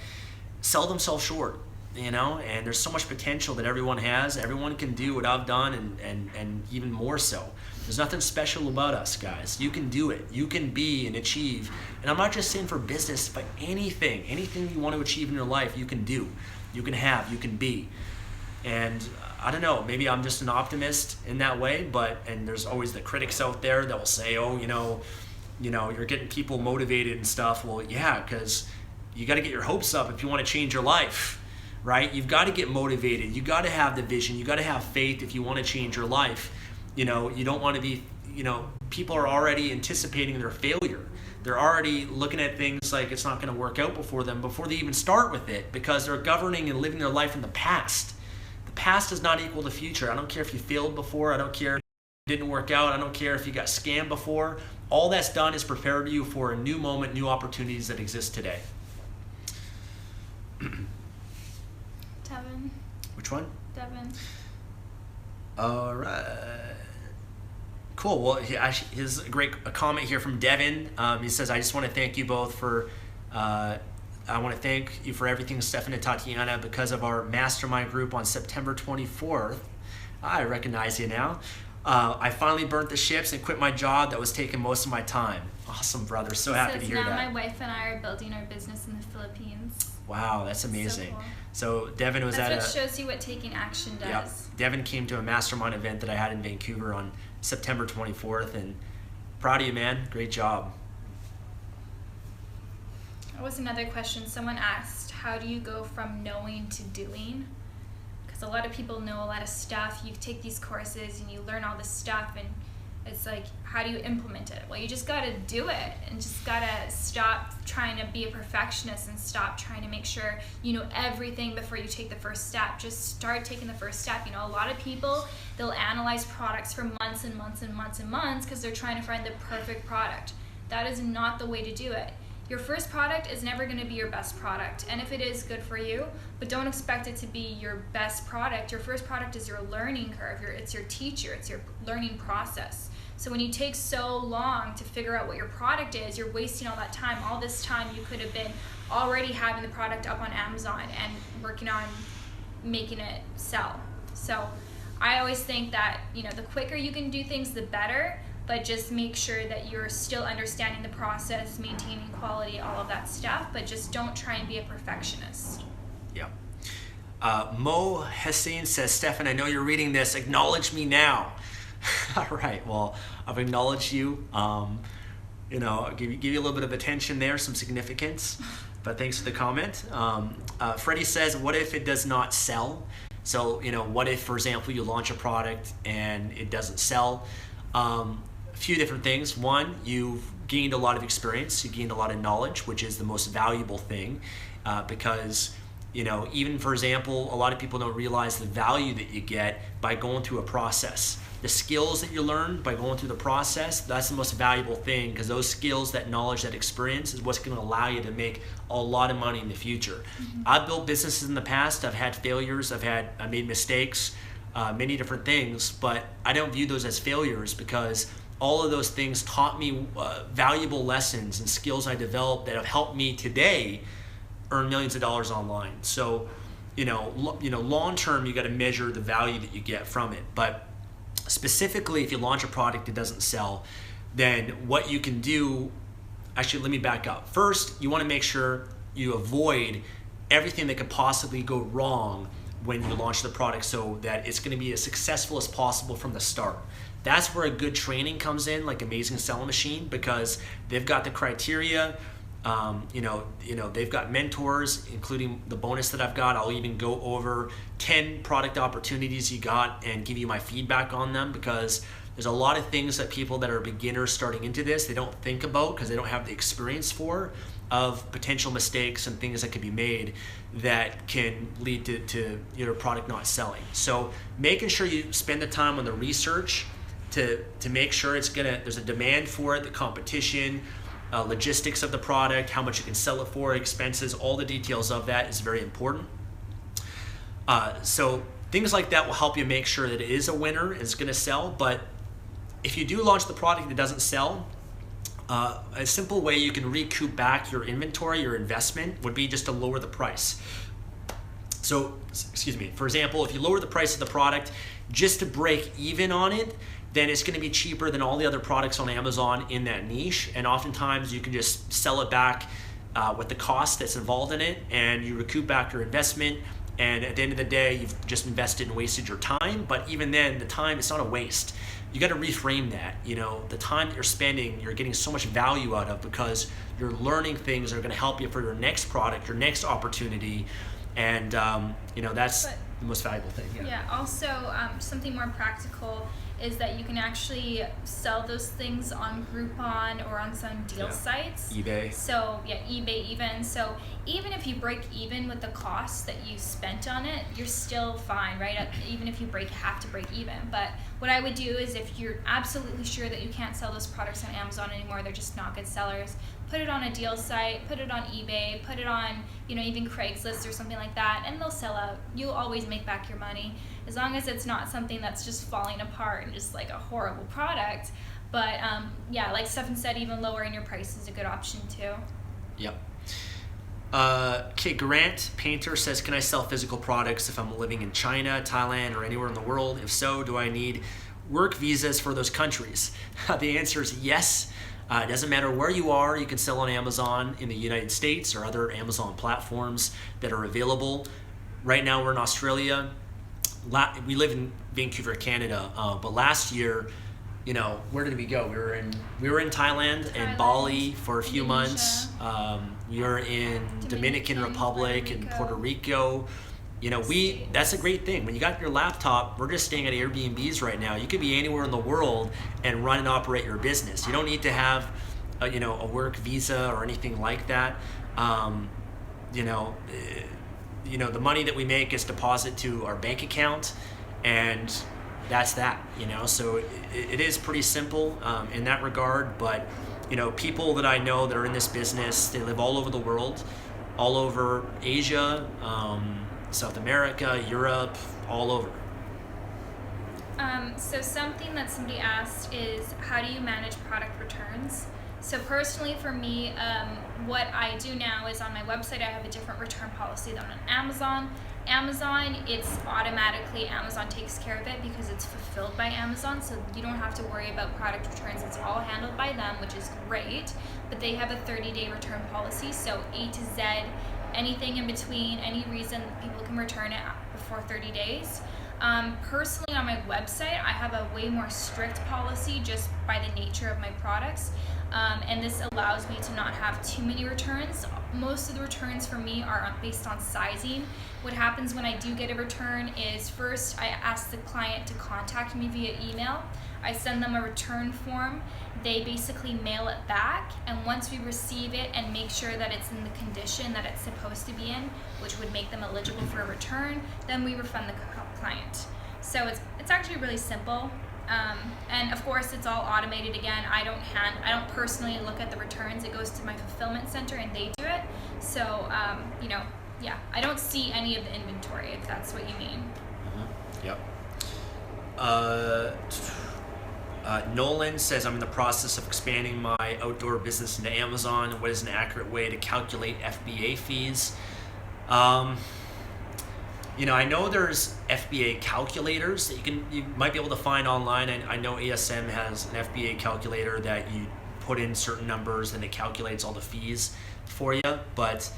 Speaker 1: sell themselves short, you know, and there's so much potential that everyone has. Everyone can do what I've done and even more so. There's nothing special about us, guys. You can do it. You can be and achieve. And I'm not just saying for business, but anything you want to achieve in your life, you can do. You can have, you can be. And I don't know, maybe I'm just an optimist in that way, and there's always the critics out there that will say, oh, you know, you're getting people motivated and stuff. Well, yeah, because you got to get your hopes up if you want to change your life, right? You've got to get motivated. You got to have the vision. You got to have faith if you want to change your life. You know, you don't want to be, you know, people are already anticipating their failure. They're already looking at things like it's not going to work out before they even start with it, because they're governing and living their life in the past. The past does not equal the future. I don't care if you failed before. I don't care if it didn't work out. I don't care if you got scammed before. All that's done is prepare you for a new moment, new opportunities that exist today.
Speaker 2: Devin.
Speaker 1: Which one?
Speaker 2: Devin.
Speaker 1: All right. Cool. Well, here's a great comment here from Devin. He says, I just want to thank you both for, I want to thank you for everything, Stefan and Tatiana, because of our mastermind group on September 24th. I recognize you now. I finally burnt the ships and quit my job that was taking most of my time. Awesome, brother. So happy to hear that.
Speaker 2: Now my wife and I are building our business in the Philippines.
Speaker 1: Wow, that's amazing.
Speaker 2: So cool.
Speaker 1: Devin was
Speaker 2: That's what shows you what taking action does.
Speaker 1: Yep. Devin came to a mastermind event that I had in Vancouver on September 24th, and proud of you, man. Great job.
Speaker 2: That was another question. Someone asked, how do you go from knowing to doing? Because a lot of people know a lot of stuff. You take these courses and you learn all this stuff, and it's like, how do you implement it? Well, you just got to do it, and just got to stop trying to be a perfectionist and stop trying to make sure you know everything before you take the first step. Just start taking the first step. You know, a lot of people, they'll analyze products for months and months and months and months because they're trying to find the perfect product. That is not the way to do it. Your first product is never going to be your best product, and if it is, good for you, but don't expect it to be your best product. Your first product is your learning curve. It's your teacher. It's your learning process. So when you take so long to figure out what your product is, you're wasting all that time. All this time you could have been already having the product up on Amazon and working on making it sell. So I always think that, you know, the quicker you can do things, the better, but just make sure that you're still understanding the process, maintaining quality, all of that stuff, but just don't try and be a perfectionist.
Speaker 1: Yeah. Mo Hussein says, Stefan, I know you're reading this. Acknowledge me now. All right. Well, I've acknowledged you. You know, I'll give you a little bit of attention there, some significance. But thanks for the comment. Freddie says, what if it does not sell? So, you know, what if, for example, you launch a product and it doesn't sell? A few different things. One, you've gained a lot of experience. You gained a lot of knowledge, which is the most valuable thing, because, you know, even, for example, a lot of people don't realize the value that you get by going through a process. The skills that you learn by going through the process, that's the most valuable thing, because those skills, that knowledge, that experience is what's going to allow you to make a lot of money in the future. Mm-hmm. I've built businesses in the past. I've had failures. I made mistakes, many different things, but I don't view those as failures, because all of those things taught me valuable lessons and skills I developed that have helped me today earn millions of dollars online. So, you know, long term, you got to measure the value that you get from it. But specifically, if you launch a product that doesn't sell, then what you can do, actually, let me back up. First, you want to make sure you avoid everything that could possibly go wrong when you launch the product, so that it's going to be as successful as possible from the start. That's where a good training comes in, like Amazing Selling Machine, because they've got the criteria. They've got mentors, including the bonus that I've got. I'll even go over 10 product opportunities you got and give you my feedback on them, because there's a lot of things that people that are beginners starting into this, they don't think about because they don't have the experience of potential mistakes and things that could be made that can lead to your product not selling. So making sure you spend the time on the research to make sure there's a demand for it, the competition, logistics of the product, how much you can sell it for, expenses, all the details of that is very important. So things like that will help you make sure that it is a winner, it's going to sell. But if you do launch the product that doesn't sell, a simple way you can recoup back your inventory, your investment, would be just to lower the price. So, excuse me, for example, if you lower the price of the product just to break even on it, then it's going to be cheaper than all the other products on Amazon in that niche. And oftentimes you can just sell it back with the cost that's involved in it, and you recoup back your investment. And at the end of the day, you've just invested and wasted your time. But even then, the time, it's not a waste. You got to reframe that. You know, the time that you're spending, you're getting so much value out of, because you're learning things that are going to help you for your next product, your next opportunity. And you know, that's the most valuable thing.
Speaker 2: Yeah. Also, something more practical is that you can actually sell those things on Groupon or on some deal sites.
Speaker 1: eBay.
Speaker 2: So yeah, eBay even. So even if you break even with the cost that you spent on it, you're still fine, right? Even if you have to break even. But what I would do is, if you're absolutely sure that you can't sell those products on Amazon anymore, they're just not good sellers, put it on a deal site, put it on eBay, put it on, you know, even Craigslist or something like that, and they'll sell out. You'll always make back your money, as long as it's not something that's just falling apart and just like a horrible product. But yeah, like Stefan said, even lowering your price is a good option too.
Speaker 1: Yep. Okay, Grant Painter says, can I sell physical products if I'm living in China, Thailand, or anywhere in the world? If so, do I need work visas for those countries? The answer is yes. It doesn't matter where you are. You can sell on Amazon in the United States or other Amazon platforms that are available. Right now we're in Australia. We live in Vancouver, Canada. But last year, you know, where did we go? We were in Thailand and Bali for a few months. We were in Dominican Republic and Puerto Rico. You know, that's a great thing. When you got your laptop, we're just staying at Airbnbs right now. You could be anywhere in the world and run and operate your business. You don't need to have a work visa or anything like that. The money that we make is deposited to our bank account, and that's that, you know. So it is pretty simple in that regard. But, you know, people that I know that are in this business, they live all over the world, all over Asia, South America, Europe, all over.
Speaker 2: So something that somebody asked is, how do you manage product returns? So personally for me, what I do now is, on my website I have a different return policy than on Amazon. Amazon, it's automatically, Amazon takes care of it because it's fulfilled by Amazon, so you don't have to worry about product returns. It's all handled by them, which is great. But they have a 30-day return policy, so A to Z, anything in between, any reason, people can return it before 30 days. Personally, on my website, I have a way more strict policy just by the nature of my products. And this allows me to not have too many returns. Most of the returns for me are based on sizing. What happens when I do get a return is, first I ask the client to contact me via email. I send them a return form. They basically mail it back, and once we receive it and make sure that it's in the condition that it's supposed to be in, which would make them eligible for a return, then we refund the client. So it's actually really simple. And of course, it's all automated again. I don't personally look at the returns. It goes to my fulfillment center and they do it. So, yeah, I don't see any of the inventory, if that's what you mean.
Speaker 1: Yep. Nolan says, I'm in the process of expanding my outdoor business into Amazon. What is an accurate way to calculate FBA fees? I know there's FBA calculators that you might be able to find online. I know ASM has an FBA calculator that you put in certain numbers and it calculates all the fees for you. But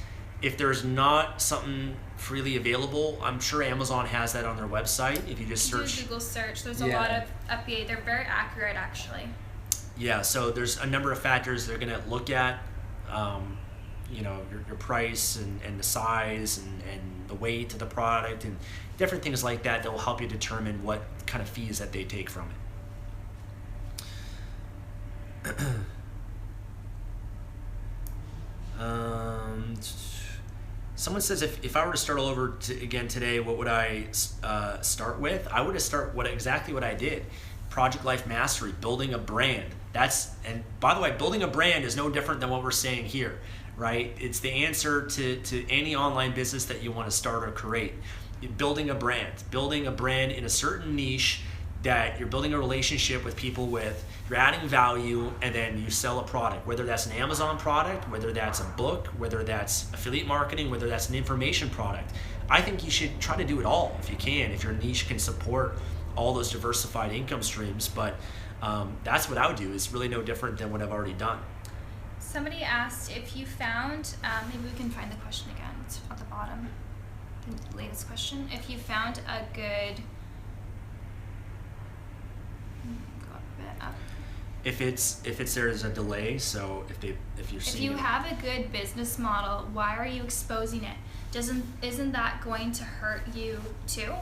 Speaker 1: if there's not something freely available, I'm sure Amazon has that on their website. If you just search,
Speaker 2: do Google search, there's a lot of FBA. They're very accurate, actually.
Speaker 1: Yeah, so there's a number of factors they're going to look at. Your price and the size and the weight of the product and different things like that will help you determine what kind of fees that they take from it. Someone says, if I were to start all over again today, what would I start with? I would start exactly what I did. Project Life Mastery, building a brand. And by the way, building a brand is no different than what we're saying here, right? It's the answer to any online business that you want to start or create. Building a brand in a certain niche that you're building a relationship with people with, you're adding value, and then you sell a product, whether that's an Amazon product, whether that's a book, whether that's affiliate marketing, whether that's an information product. I think you should try to do it all if you can, if your niche can support all those diversified income streams. But that's what I would do. It's really no different than what I've already done.
Speaker 2: Somebody asked if you found, maybe we can find the question again, it's at the bottom, the latest question. If you found a good, go up a bit up.
Speaker 1: If it's there's a delay, so if
Speaker 2: you have a good business model, why are you exposing it? Isn't that going to hurt you too?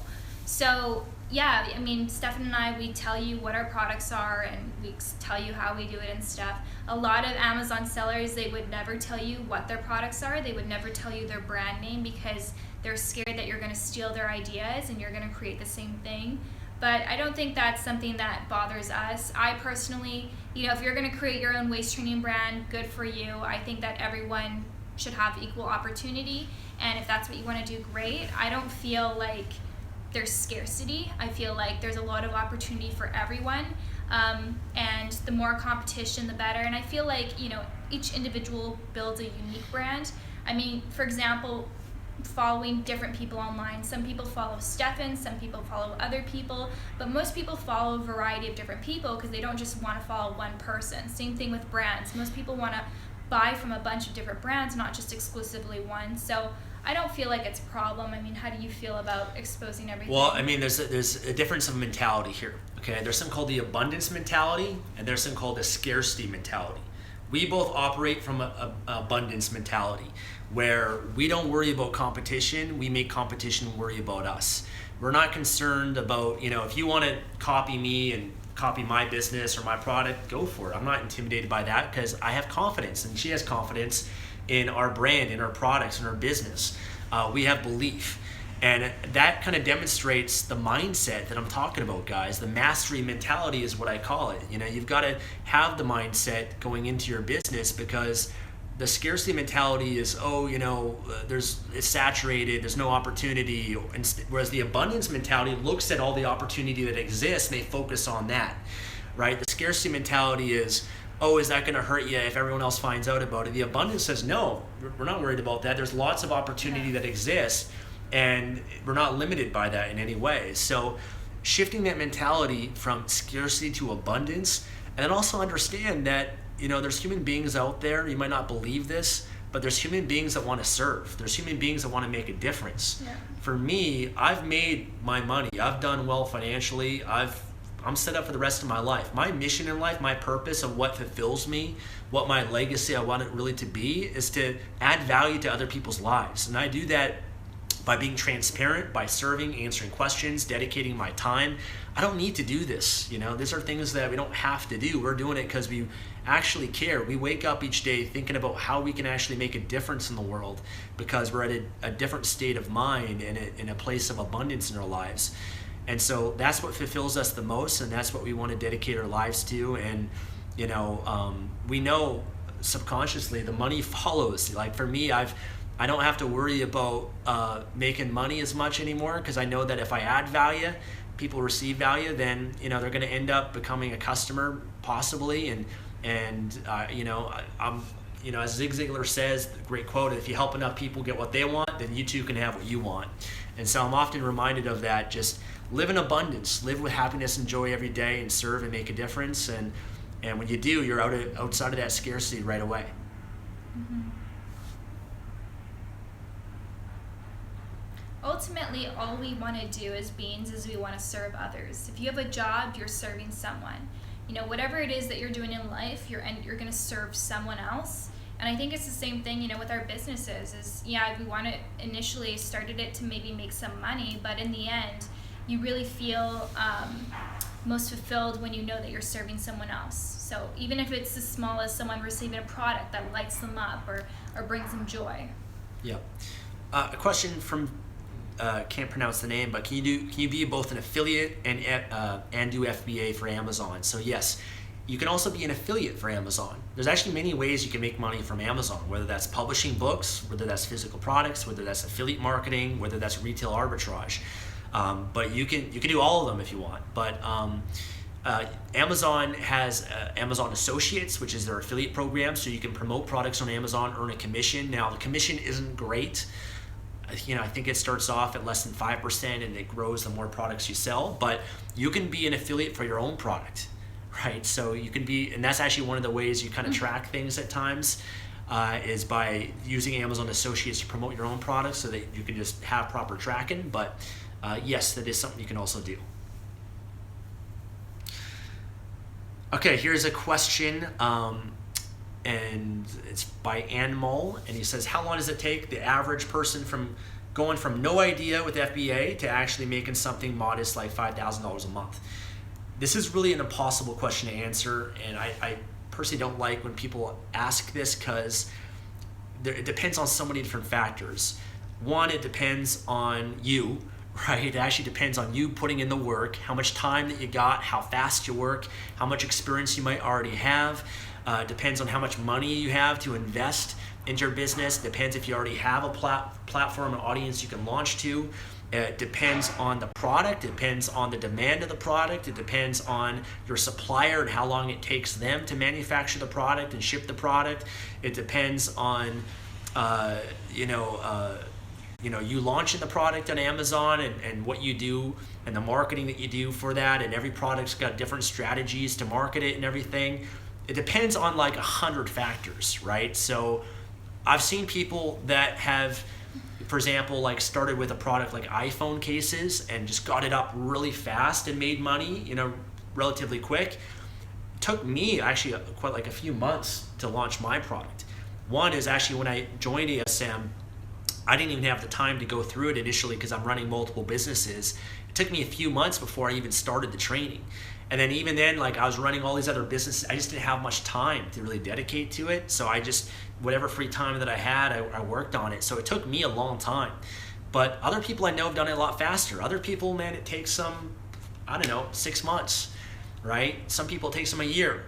Speaker 2: So yeah, I mean, Stefan and I, we tell you what our products are and we tell you how we do it and stuff. A lot of Amazon sellers, they would never tell you what their products are. They would never tell you their brand name because they're scared that you're going to steal their ideas and you're going to create the same thing. But I don't think that's something that bothers us. I personally, if you're going to create your own waist training brand, good for you. I think that everyone should have equal opportunity. And if that's what you want to do, great. I don't feel like there's scarcity. I feel like there's a lot of opportunity for everyone, and the more competition, the better. And I feel like each individual builds a unique brand. I mean, for example, following different people online. Some people follow Stefan, some people follow other people, but most people follow a variety of different people because they don't just want to follow one person. Same thing with brands. Most people want to buy from a bunch of different brands, not just exclusively one. So I don't feel like it's a problem. I mean, how do you feel about exposing everything?
Speaker 1: Well, I mean, there's a difference of mentality here. Okay, there's something called the abundance mentality, and there's something called the scarcity mentality. We both operate from a abundance mentality, where we don't worry about competition. We make competition worry about us. We're not concerned about, if you want to copy me and copy my business or my product, go for it. I'm not intimidated by that because I have confidence, and she has confidence in our brand, in our products, in our business. We have belief. And that kind of demonstrates the mindset that I'm talking about, guys. The mastery mentality is what I call it. You've got to have the mindset going into your business, because the scarcity mentality is, it's saturated, there's no opportunity. Whereas the abundance mentality looks at all the opportunity that exists and they focus on that, right? The scarcity mentality is, is that going to hurt you if everyone else finds out about it? The abundance says, no, we're not worried about that. There's lots of opportunity that exists, and we're not limited by that in any way. So shifting that mentality from scarcity to abundance, and then also understand that, there's human beings out there, you might not believe this, but there's human beings that want to serve. There's human beings that want to make a difference. Yeah. For me, I've made my money. I've done well financially. I'm set up for the rest of my life. My mission in life, my purpose of what fulfills me, what my legacy I want it really to be, is to add value to other people's lives. And I do that by being transparent, by serving, answering questions, dedicating my time. I don't need to do this. These are things that we don't have to do. We're doing it because we actually care. We wake up each day thinking about how we can actually make a difference in the world, because we're at a different state of mind and in a place of abundance in our lives. And so that's what fulfills us the most, and that's what we want to dedicate our lives to. And we know subconsciously the money follows. Like for me, I don't have to worry about making money as much anymore, because I know that if I add value, people receive value, then they're going to end up becoming a customer possibly. And as Zig Ziglar says, the great quote, if you help enough people get what they want, then you too can have what you want. And so I'm often reminded of that. Just live in abundance, live with happiness and joy every day, and serve and make a difference. And when you do, you're outside of that scarcity right away.
Speaker 2: Mm-hmm. Ultimately, all we want to do as beings is we want to serve others. If you have a job, you're serving someone. Whatever it is that you're doing in life, you're going to serve someone else. And I think it's the same thing, with our businesses. We want to initially started it to maybe make some money, but in the end, you really feel most fulfilled when you know that you're serving someone else. So even if it's as small as someone receiving a product that lights them up or brings them joy.
Speaker 1: Yeah. A question from can't pronounce the name, but can you be both an affiliate and do FBA for Amazon? So yes, you can also be an affiliate for Amazon. There's actually many ways you can make money from Amazon, whether that's publishing books, whether that's physical products, whether that's affiliate marketing, whether that's retail arbitrage. But you can do all of them if you want. But Amazon has Amazon Associates, which is their affiliate program, so you can promote products on Amazon, earn a commission. Now the commission isn't great. I think it starts off at less than 5% and it grows the more products you sell, but you can be an affiliate for your own product, right? So you can be, and that's actually one of the ways you kind of track things at times, is by using Amazon Associates to promote your own products so that you can just have proper tracking. But yes, that is something you can also do. Okay, here's a question, and it's by Anmol, and he says, how long does it take the average person from going from no idea with FBA to actually making something modest like $5,000 a month? This is really an impossible question to answer, and I personally don't like when people ask this because it depends on so many different factors. One, it depends on you. Right, it actually depends on you putting in the work, how much time that you got, how fast you work, how much experience you might already have. Depends on how much money you have to invest into your business. Depends if you already have a platform, an audience you can launch to. It depends on the product. It depends on the demand of the product. It depends on your supplier and how long it takes them to manufacture the product and ship the product. It depends on, you launching the product on Amazon and what you do and the marketing that you do for that, and every product's got different strategies to market it and everything. It depends on like 100 factors, right? So I've seen people that have, for example, like started with a product like iPhone cases and just got it up really fast and made money, relatively quick. It took me actually quite like a few months to launch my product. One is actually when I joined ASM, I didn't even have the time to go through it initially because I'm running multiple businesses. It took me a few months before I even started the training. And then even then, like I was running all these other businesses, I just didn't have much time to really dedicate to it. So I just, whatever free time that I had, I worked on it. So it took me a long time. But other people I know have done it a lot faster. Other people, man, it takes them, 6 months, right? Some people it takes them a year.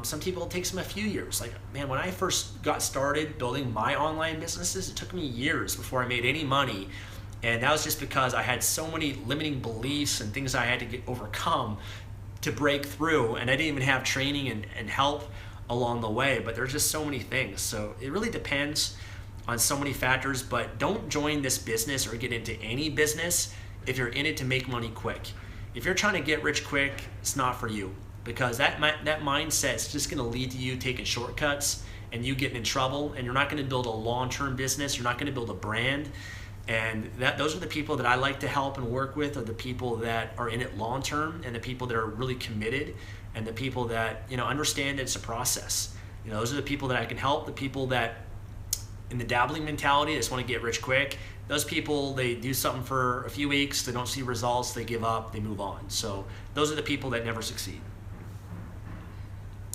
Speaker 1: Some people it takes them a few years. Like, man, when I first got started building my online businesses, it took me years before I made any money. And that was just because I had so many limiting beliefs and things I had to overcome to break through. And I didn't even have training and help along the way, but there's just so many things. So it really depends on so many factors, but don't join this business or get into any business if you're in it to make money quick. If you're trying to get rich quick, it's not for you. Because that mindset is just going to lead to you taking shortcuts and you getting in trouble, and you're not going to build a long-term business. You're not going to build a brand, and those are the people that I like to help and work with, are the people that are in it long-term, and the people that are really committed, and the people that understand that it's a process. Those are the people that I can help. The people that in the dabbling mentality, they just want to get rich quick. Those people, they do something for a few weeks, they don't see results, they give up, they move on. So those are the people that never succeed.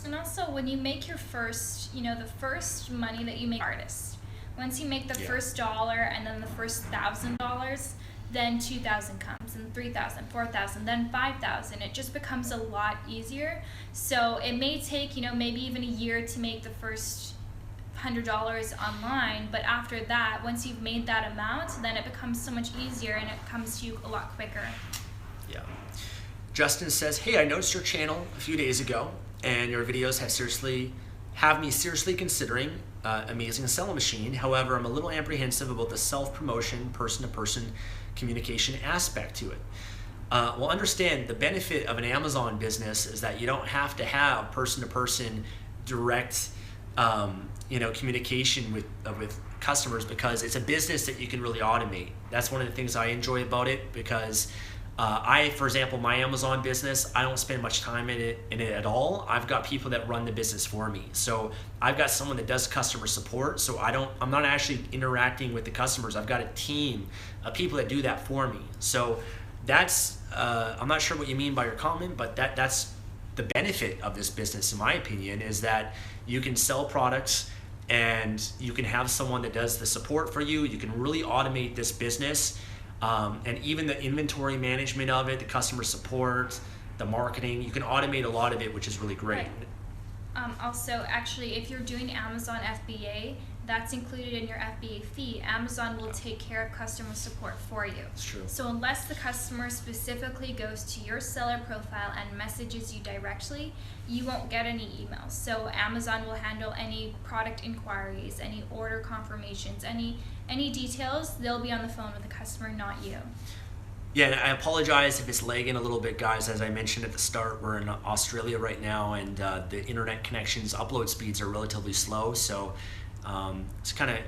Speaker 2: And also, when you make your first, the first money that you make, artist, once you make the first dollar and then the first $1,000, then 2,000 comes, and 3,000, 4,000, then 5,000. It just becomes a lot easier. So it may take, maybe even a year to make the first $100 online, but after that, once you've made that amount, then it becomes so much easier and it comes to you a lot quicker.
Speaker 1: Yeah. Justin says, hey, I noticed your channel a few days ago, and your videos have me seriously considering Amazing Selling Machine. However, I'm a little apprehensive about the self-promotion, person-to-person communication aspect to it. Well, understand the benefit of an Amazon business is that you don't have to have person-to-person direct communication with customers, because it's a business that you can really automate. That's one of the things I enjoy about it, because for example, my Amazon business, I don't spend much time in it at all. I've got people that run the business for me. So I've got someone that does customer support. So I'm not actually interacting with the customers. I've got a team of people that do that for me. So that's, I'm not sure what you mean by your comment, but that's the benefit of this business, in my opinion, is that you can sell products and you can have someone that does the support for you. You can really automate this business. And even the inventory management of it, the customer support, the marketing, you can automate a lot of it, which is really great.
Speaker 2: Right. Also, actually, if you're doing Amazon FBA, that's included in your FBA fee. Amazon will take care of customer support for you.
Speaker 1: That's true.
Speaker 2: So unless the customer specifically goes to your seller profile and messages you directly, you won't get any emails. So Amazon will handle any product inquiries, any order confirmations, any details. They'll be on the phone with the customer, not you.
Speaker 1: Yeah, and I apologize if it's lagging a little bit, guys. As I mentioned at the start, we're in Australia right now, and the internet connections, upload speeds are relatively slow, so it kind of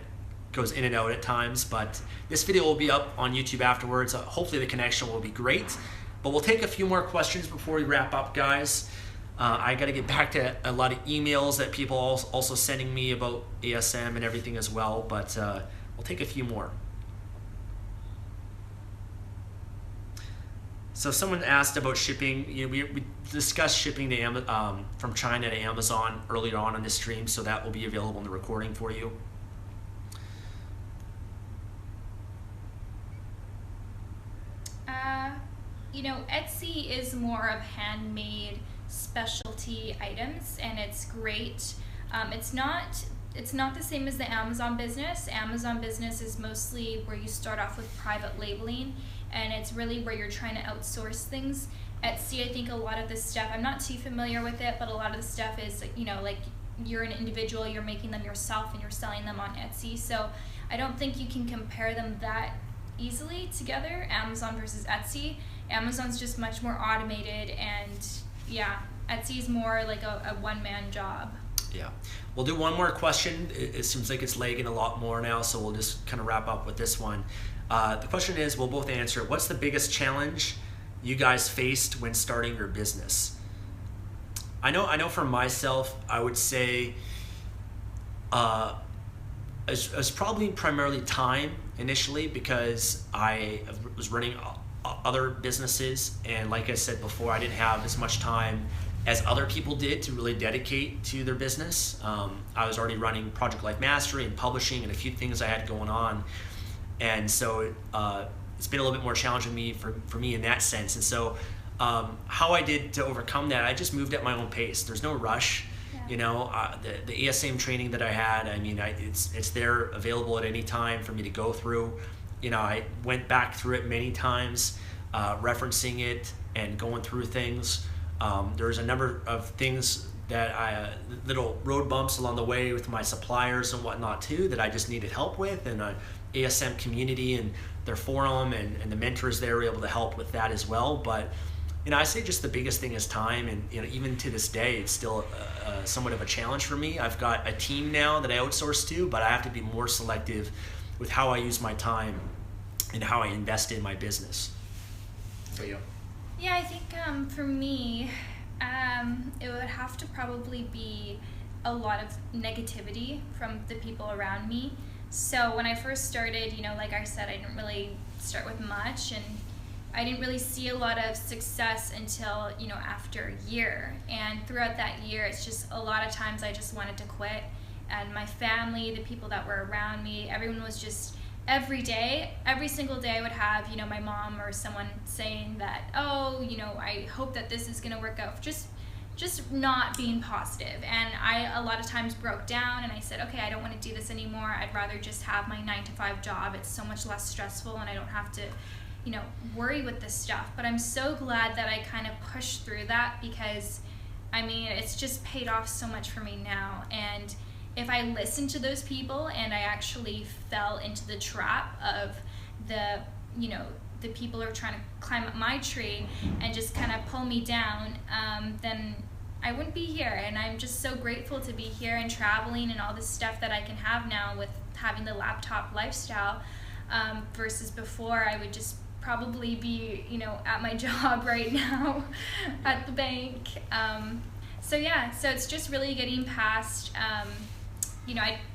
Speaker 1: goes in and out at times. But this video will be up on YouTube afterwards. Hopefully the connection will be great. But we'll take a few more questions before we wrap up, guys. I got to get back to a lot of emails that people also sending me about ASM and everything as well, but we'll take a few more. So someone asked about shipping. We discussed shipping to from China to Amazon earlier on this stream, so that will be available in the recording for you.
Speaker 2: Etsy is more of handmade specialty items, and it's great. It's not the same as the Amazon business. Amazon business is mostly where you start off with private labeling, and it's really where you're trying to outsource things. Etsy, I think a lot of the stuff, I'm not too familiar with it, but a lot of the stuff is, like you're an individual, you're making them yourself and you're selling them on Etsy. So I don't think you can compare them that easily together, Amazon versus Etsy. Amazon's just much more automated, and yeah, Etsy's more like a one-man job.
Speaker 1: Yeah. We'll do one more question. It seems like it's lagging a lot more now, so we'll just kind of wrap up with this one. The question is, we'll both answer it. What's the biggest challenge you guys faced when starting your business? I know for myself, I would say it's probably primarily time initially, because I was running other businesses, and like I said before, I didn't have as much time as other people did to really dedicate to their business. I was already running Project Life Mastery and publishing and a few things I had going on. And so it's been a little bit more challenging for me in that sense. And so how I did to overcome that, I just moved at my own pace. There's no rush.
Speaker 2: Yeah.
Speaker 1: The ASM training that I had, it's there available at any time for me to go through. I went back through it many times, referencing it and going through things. There's a number of things that little road bumps along the way with my suppliers and whatnot too, that I just needed help with, and ASM community and their forum and the mentors there were able to help with that as well. But I say just the biggest thing is time, and even to this day, it's still somewhat of a challenge for me. I've got a team now that I outsource to, but I have to be more selective with how I use my time and how I invest in my business. For you?
Speaker 2: Yeah, I think for me, it would have to probably be a lot of negativity from the people around me. So when I first started, like I said, I didn't really start with much, and I didn't really see a lot of success until, after a year. And throughout that year, it's just a lot of times I just wanted to quit. And my family, the people that were around me, everyone was just, every single day I would have, my mom or someone saying that, I hope that this is going to work out. Just not being positive. And I a lot of times broke down, and I said, okay, I don't want to do this anymore. I'd rather just have my 9-to-5 job. It's so much less stressful, and I don't have to worry with this stuff. But I'm so glad that I kind of pushed through that, because it's just paid off so much for me now. And if I listened to those people and I actually fell into the trap of the people who are trying to climb up my tree and just kind of pull me down, then I wouldn't be here. And I'm just so grateful to be here and traveling and all this stuff that I can have now with having the laptop lifestyle, versus before I would just probably be, at my job right now at the bank. So it's just really getting past,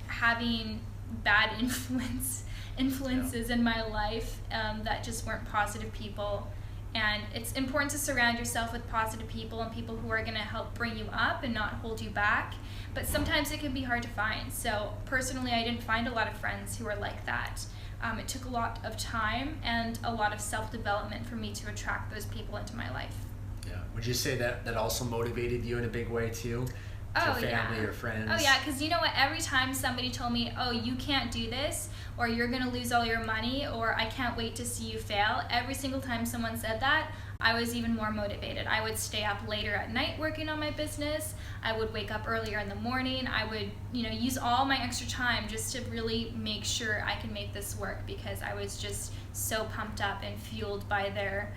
Speaker 2: having bad influences in my life that just weren't positive people. And it's important to surround yourself with positive people and people who are going to help bring you up and not hold you back. But sometimes it can be hard to find. So personally, I didn't find a lot of friends who were like that. It took a lot of time and a lot of self-development for me to attract those people into my life.
Speaker 1: Yeah. Would you say that also motivated you in a big way too?
Speaker 2: Oh,
Speaker 1: to family or friends?
Speaker 2: Oh, yeah, because you know what? Every time somebody told me, oh, you can't do this, or you're going to lose all your money, or I can't wait to see you fail, every single time someone said that, I was even more motivated. I would stay up later at night working on my business. I would wake up earlier in the morning. I would, use all my extra time just to really make sure I can make this work, because I was just so pumped up and fueled by their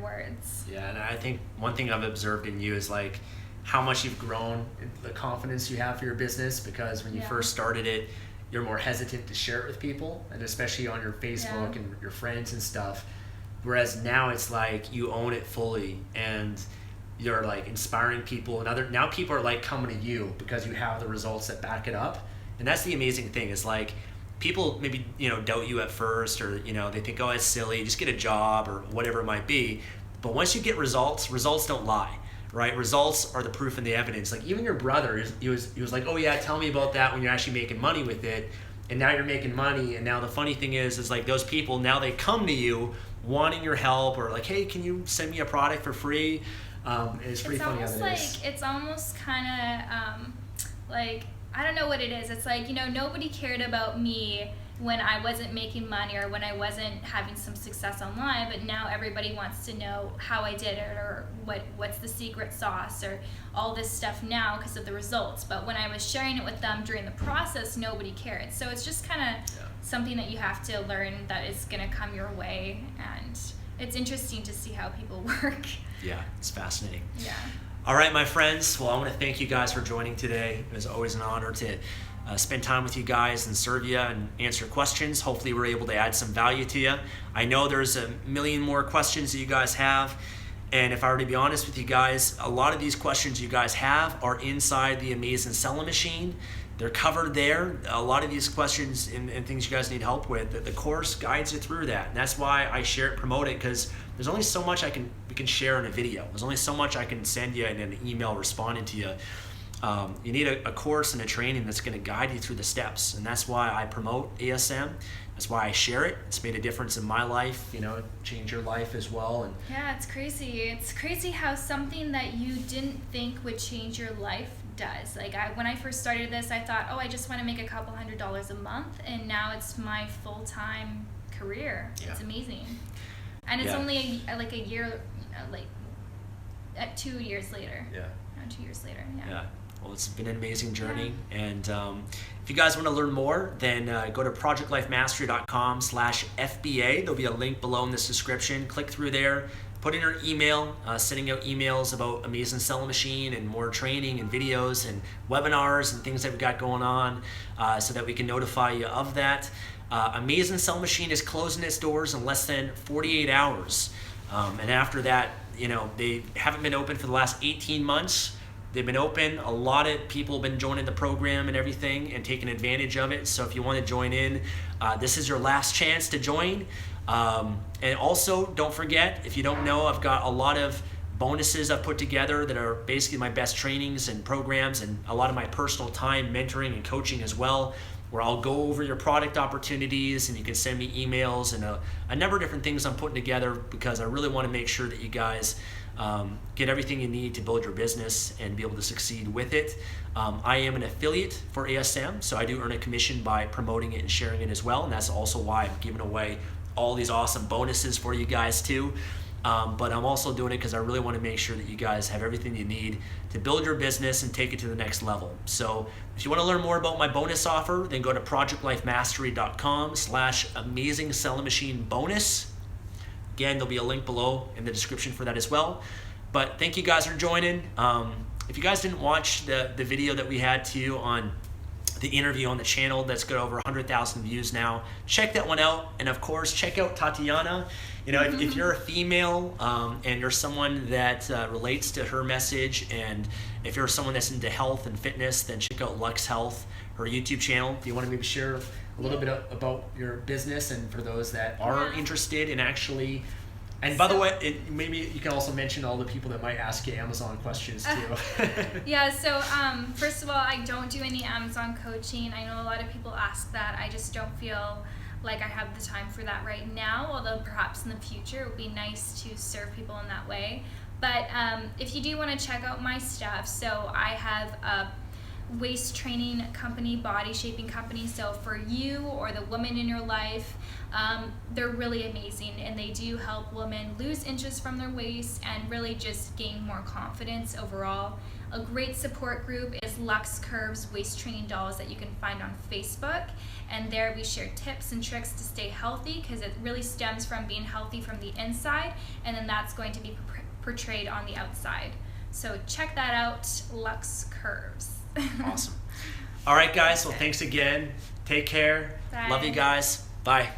Speaker 2: words.
Speaker 1: Yeah, and I think one thing I've observed in you is like how much you've grown, the confidence you have for your business, because when you first started it, you're more hesitant to share it with people, and especially on your Facebook and your friends and stuff. Whereas now it's like you own it fully, and you're like inspiring people, and now people are like coming to you because you have the results that back it up. And that's the amazing thing, is like people maybe doubt you at first, or they think, oh, it's silly, just get a job or whatever it might be. But once you get results don't lie, right? Results are the proof and the evidence. Like even your brother, he was like, oh yeah, tell me about that when you're actually making money with it. And now you're making money, and now the funny thing is like those people, now they come to you wanting your help, or like, hey, can you send me a product for free? It's pretty funny how that is.
Speaker 2: It's almost kind of like, I don't know what it is. It's like, nobody cared about me when I wasn't making money or when I wasn't having some success online, but now everybody wants to know how I did it, or what's the secret sauce, or all this stuff now because of the results. But when I was sharing it with them during the process, nobody cared. So it's just kind of something that you have to learn that is going to come your way, and it's interesting to see how people work.
Speaker 1: Yeah, it's fascinating.
Speaker 2: Yeah.
Speaker 1: All right, my friends. Well, I want to thank you guys for joining today. It was always an honor to spend time with you guys and serve you and answer questions. Hopefully we're able to add some value to you. I know there's a million more questions that you guys have, and if I were to be honest with you guys, a lot of these questions you guys have are inside the Amazing Selling Machine. They're covered there. A lot of these questions and things you guys need help with, the course guides you through that. And that's why I share it, promote it, because there's only so much we can share in a video. There's only so much I can send you in an email responding to you. You need a course and a training that's going to guide you through the steps. And that's why I promote ASM. That's why I share it. It's made a difference in my life, change your life as well. And
Speaker 2: yeah, it's crazy. It's crazy how something that you didn't think would change your life does. Like when I first started this, I thought, oh, I just want to make a couple $100s a month, and now it's my full-time career. Yeah. It's amazing. And it's only a year, 2 years later.
Speaker 1: Yeah.
Speaker 2: No, 2 years later.
Speaker 1: Yeah. Well, it's been an amazing journey. Yeah. And if you guys want to learn more, then go to projectlifemastery.com/FBA. There'll be a link below in this description. Click through there. Put in your email, sending out emails about Amazing Selling Machine and more training and videos and webinars and things that we've got going on, so that we can notify you of that. Amazing Selling Machine is closing its doors in less than 48 hours. And after that, they haven't been open for the last 18 months. They've been open. A lot of people have been joining the program and everything and taking advantage of it. So if you want to join in, this is your last chance to join. And also, don't forget, if you don't know, I've got a lot of bonuses I've put together that are basically my best trainings and programs, and a lot of my personal time, mentoring and coaching as well, where I'll go over your product opportunities, and you can send me emails and a number of different things I'm putting together, because I really want to make sure that you guys get everything you need to build your business and be able to succeed with it. I am an affiliate for ASM, so I do earn a commission by promoting it and sharing it as well, and that's also why I'm giving away all these awesome bonuses for you guys too. But I'm also doing it because I really want to make sure that you guys have everything you need to build your business and take it to the next level. So if you want to learn more about my bonus offer, then go to projectlifemastery.com/amazing selling machine bonus. Again, there'll be a link below in the description for that as well. But thank you guys for joining. If you guys didn't watch the video that we had to you on the interview on the channel that's got over 100,000 views now, check that one out. And of course, check out Tatiana. If you're a female and you're someone that relates to her message, and if you're someone that's into health and fitness, then check out Lux Health, her YouTube channel. If you want to maybe share a little bit about your business, and for those that are interested in actually, and by the way, maybe you can also mention all the people that might ask you Amazon questions too.
Speaker 2: So first of all, I don't do any Amazon coaching. I know a lot of people ask that. I just don't feel like I have the time for that right now, although perhaps in the future it would be nice to serve people in that way. But if you do want to check out my stuff, so I have a waist training company, body shaping company. So for you or the woman in your life, they're really amazing, and they do help women lose inches from their waist and really just gain more confidence overall. A great support group is Lux Curves Waist Training Dolls that you can find on Facebook, and there we share tips and tricks to stay healthy, because it really stems from being healthy from the inside, and then that's going to be portrayed on the outside. So check that out, Lux Curves.
Speaker 1: Awesome. All right, guys. Well, thanks again. Take care.
Speaker 2: Bye.
Speaker 1: Love you guys. Bye.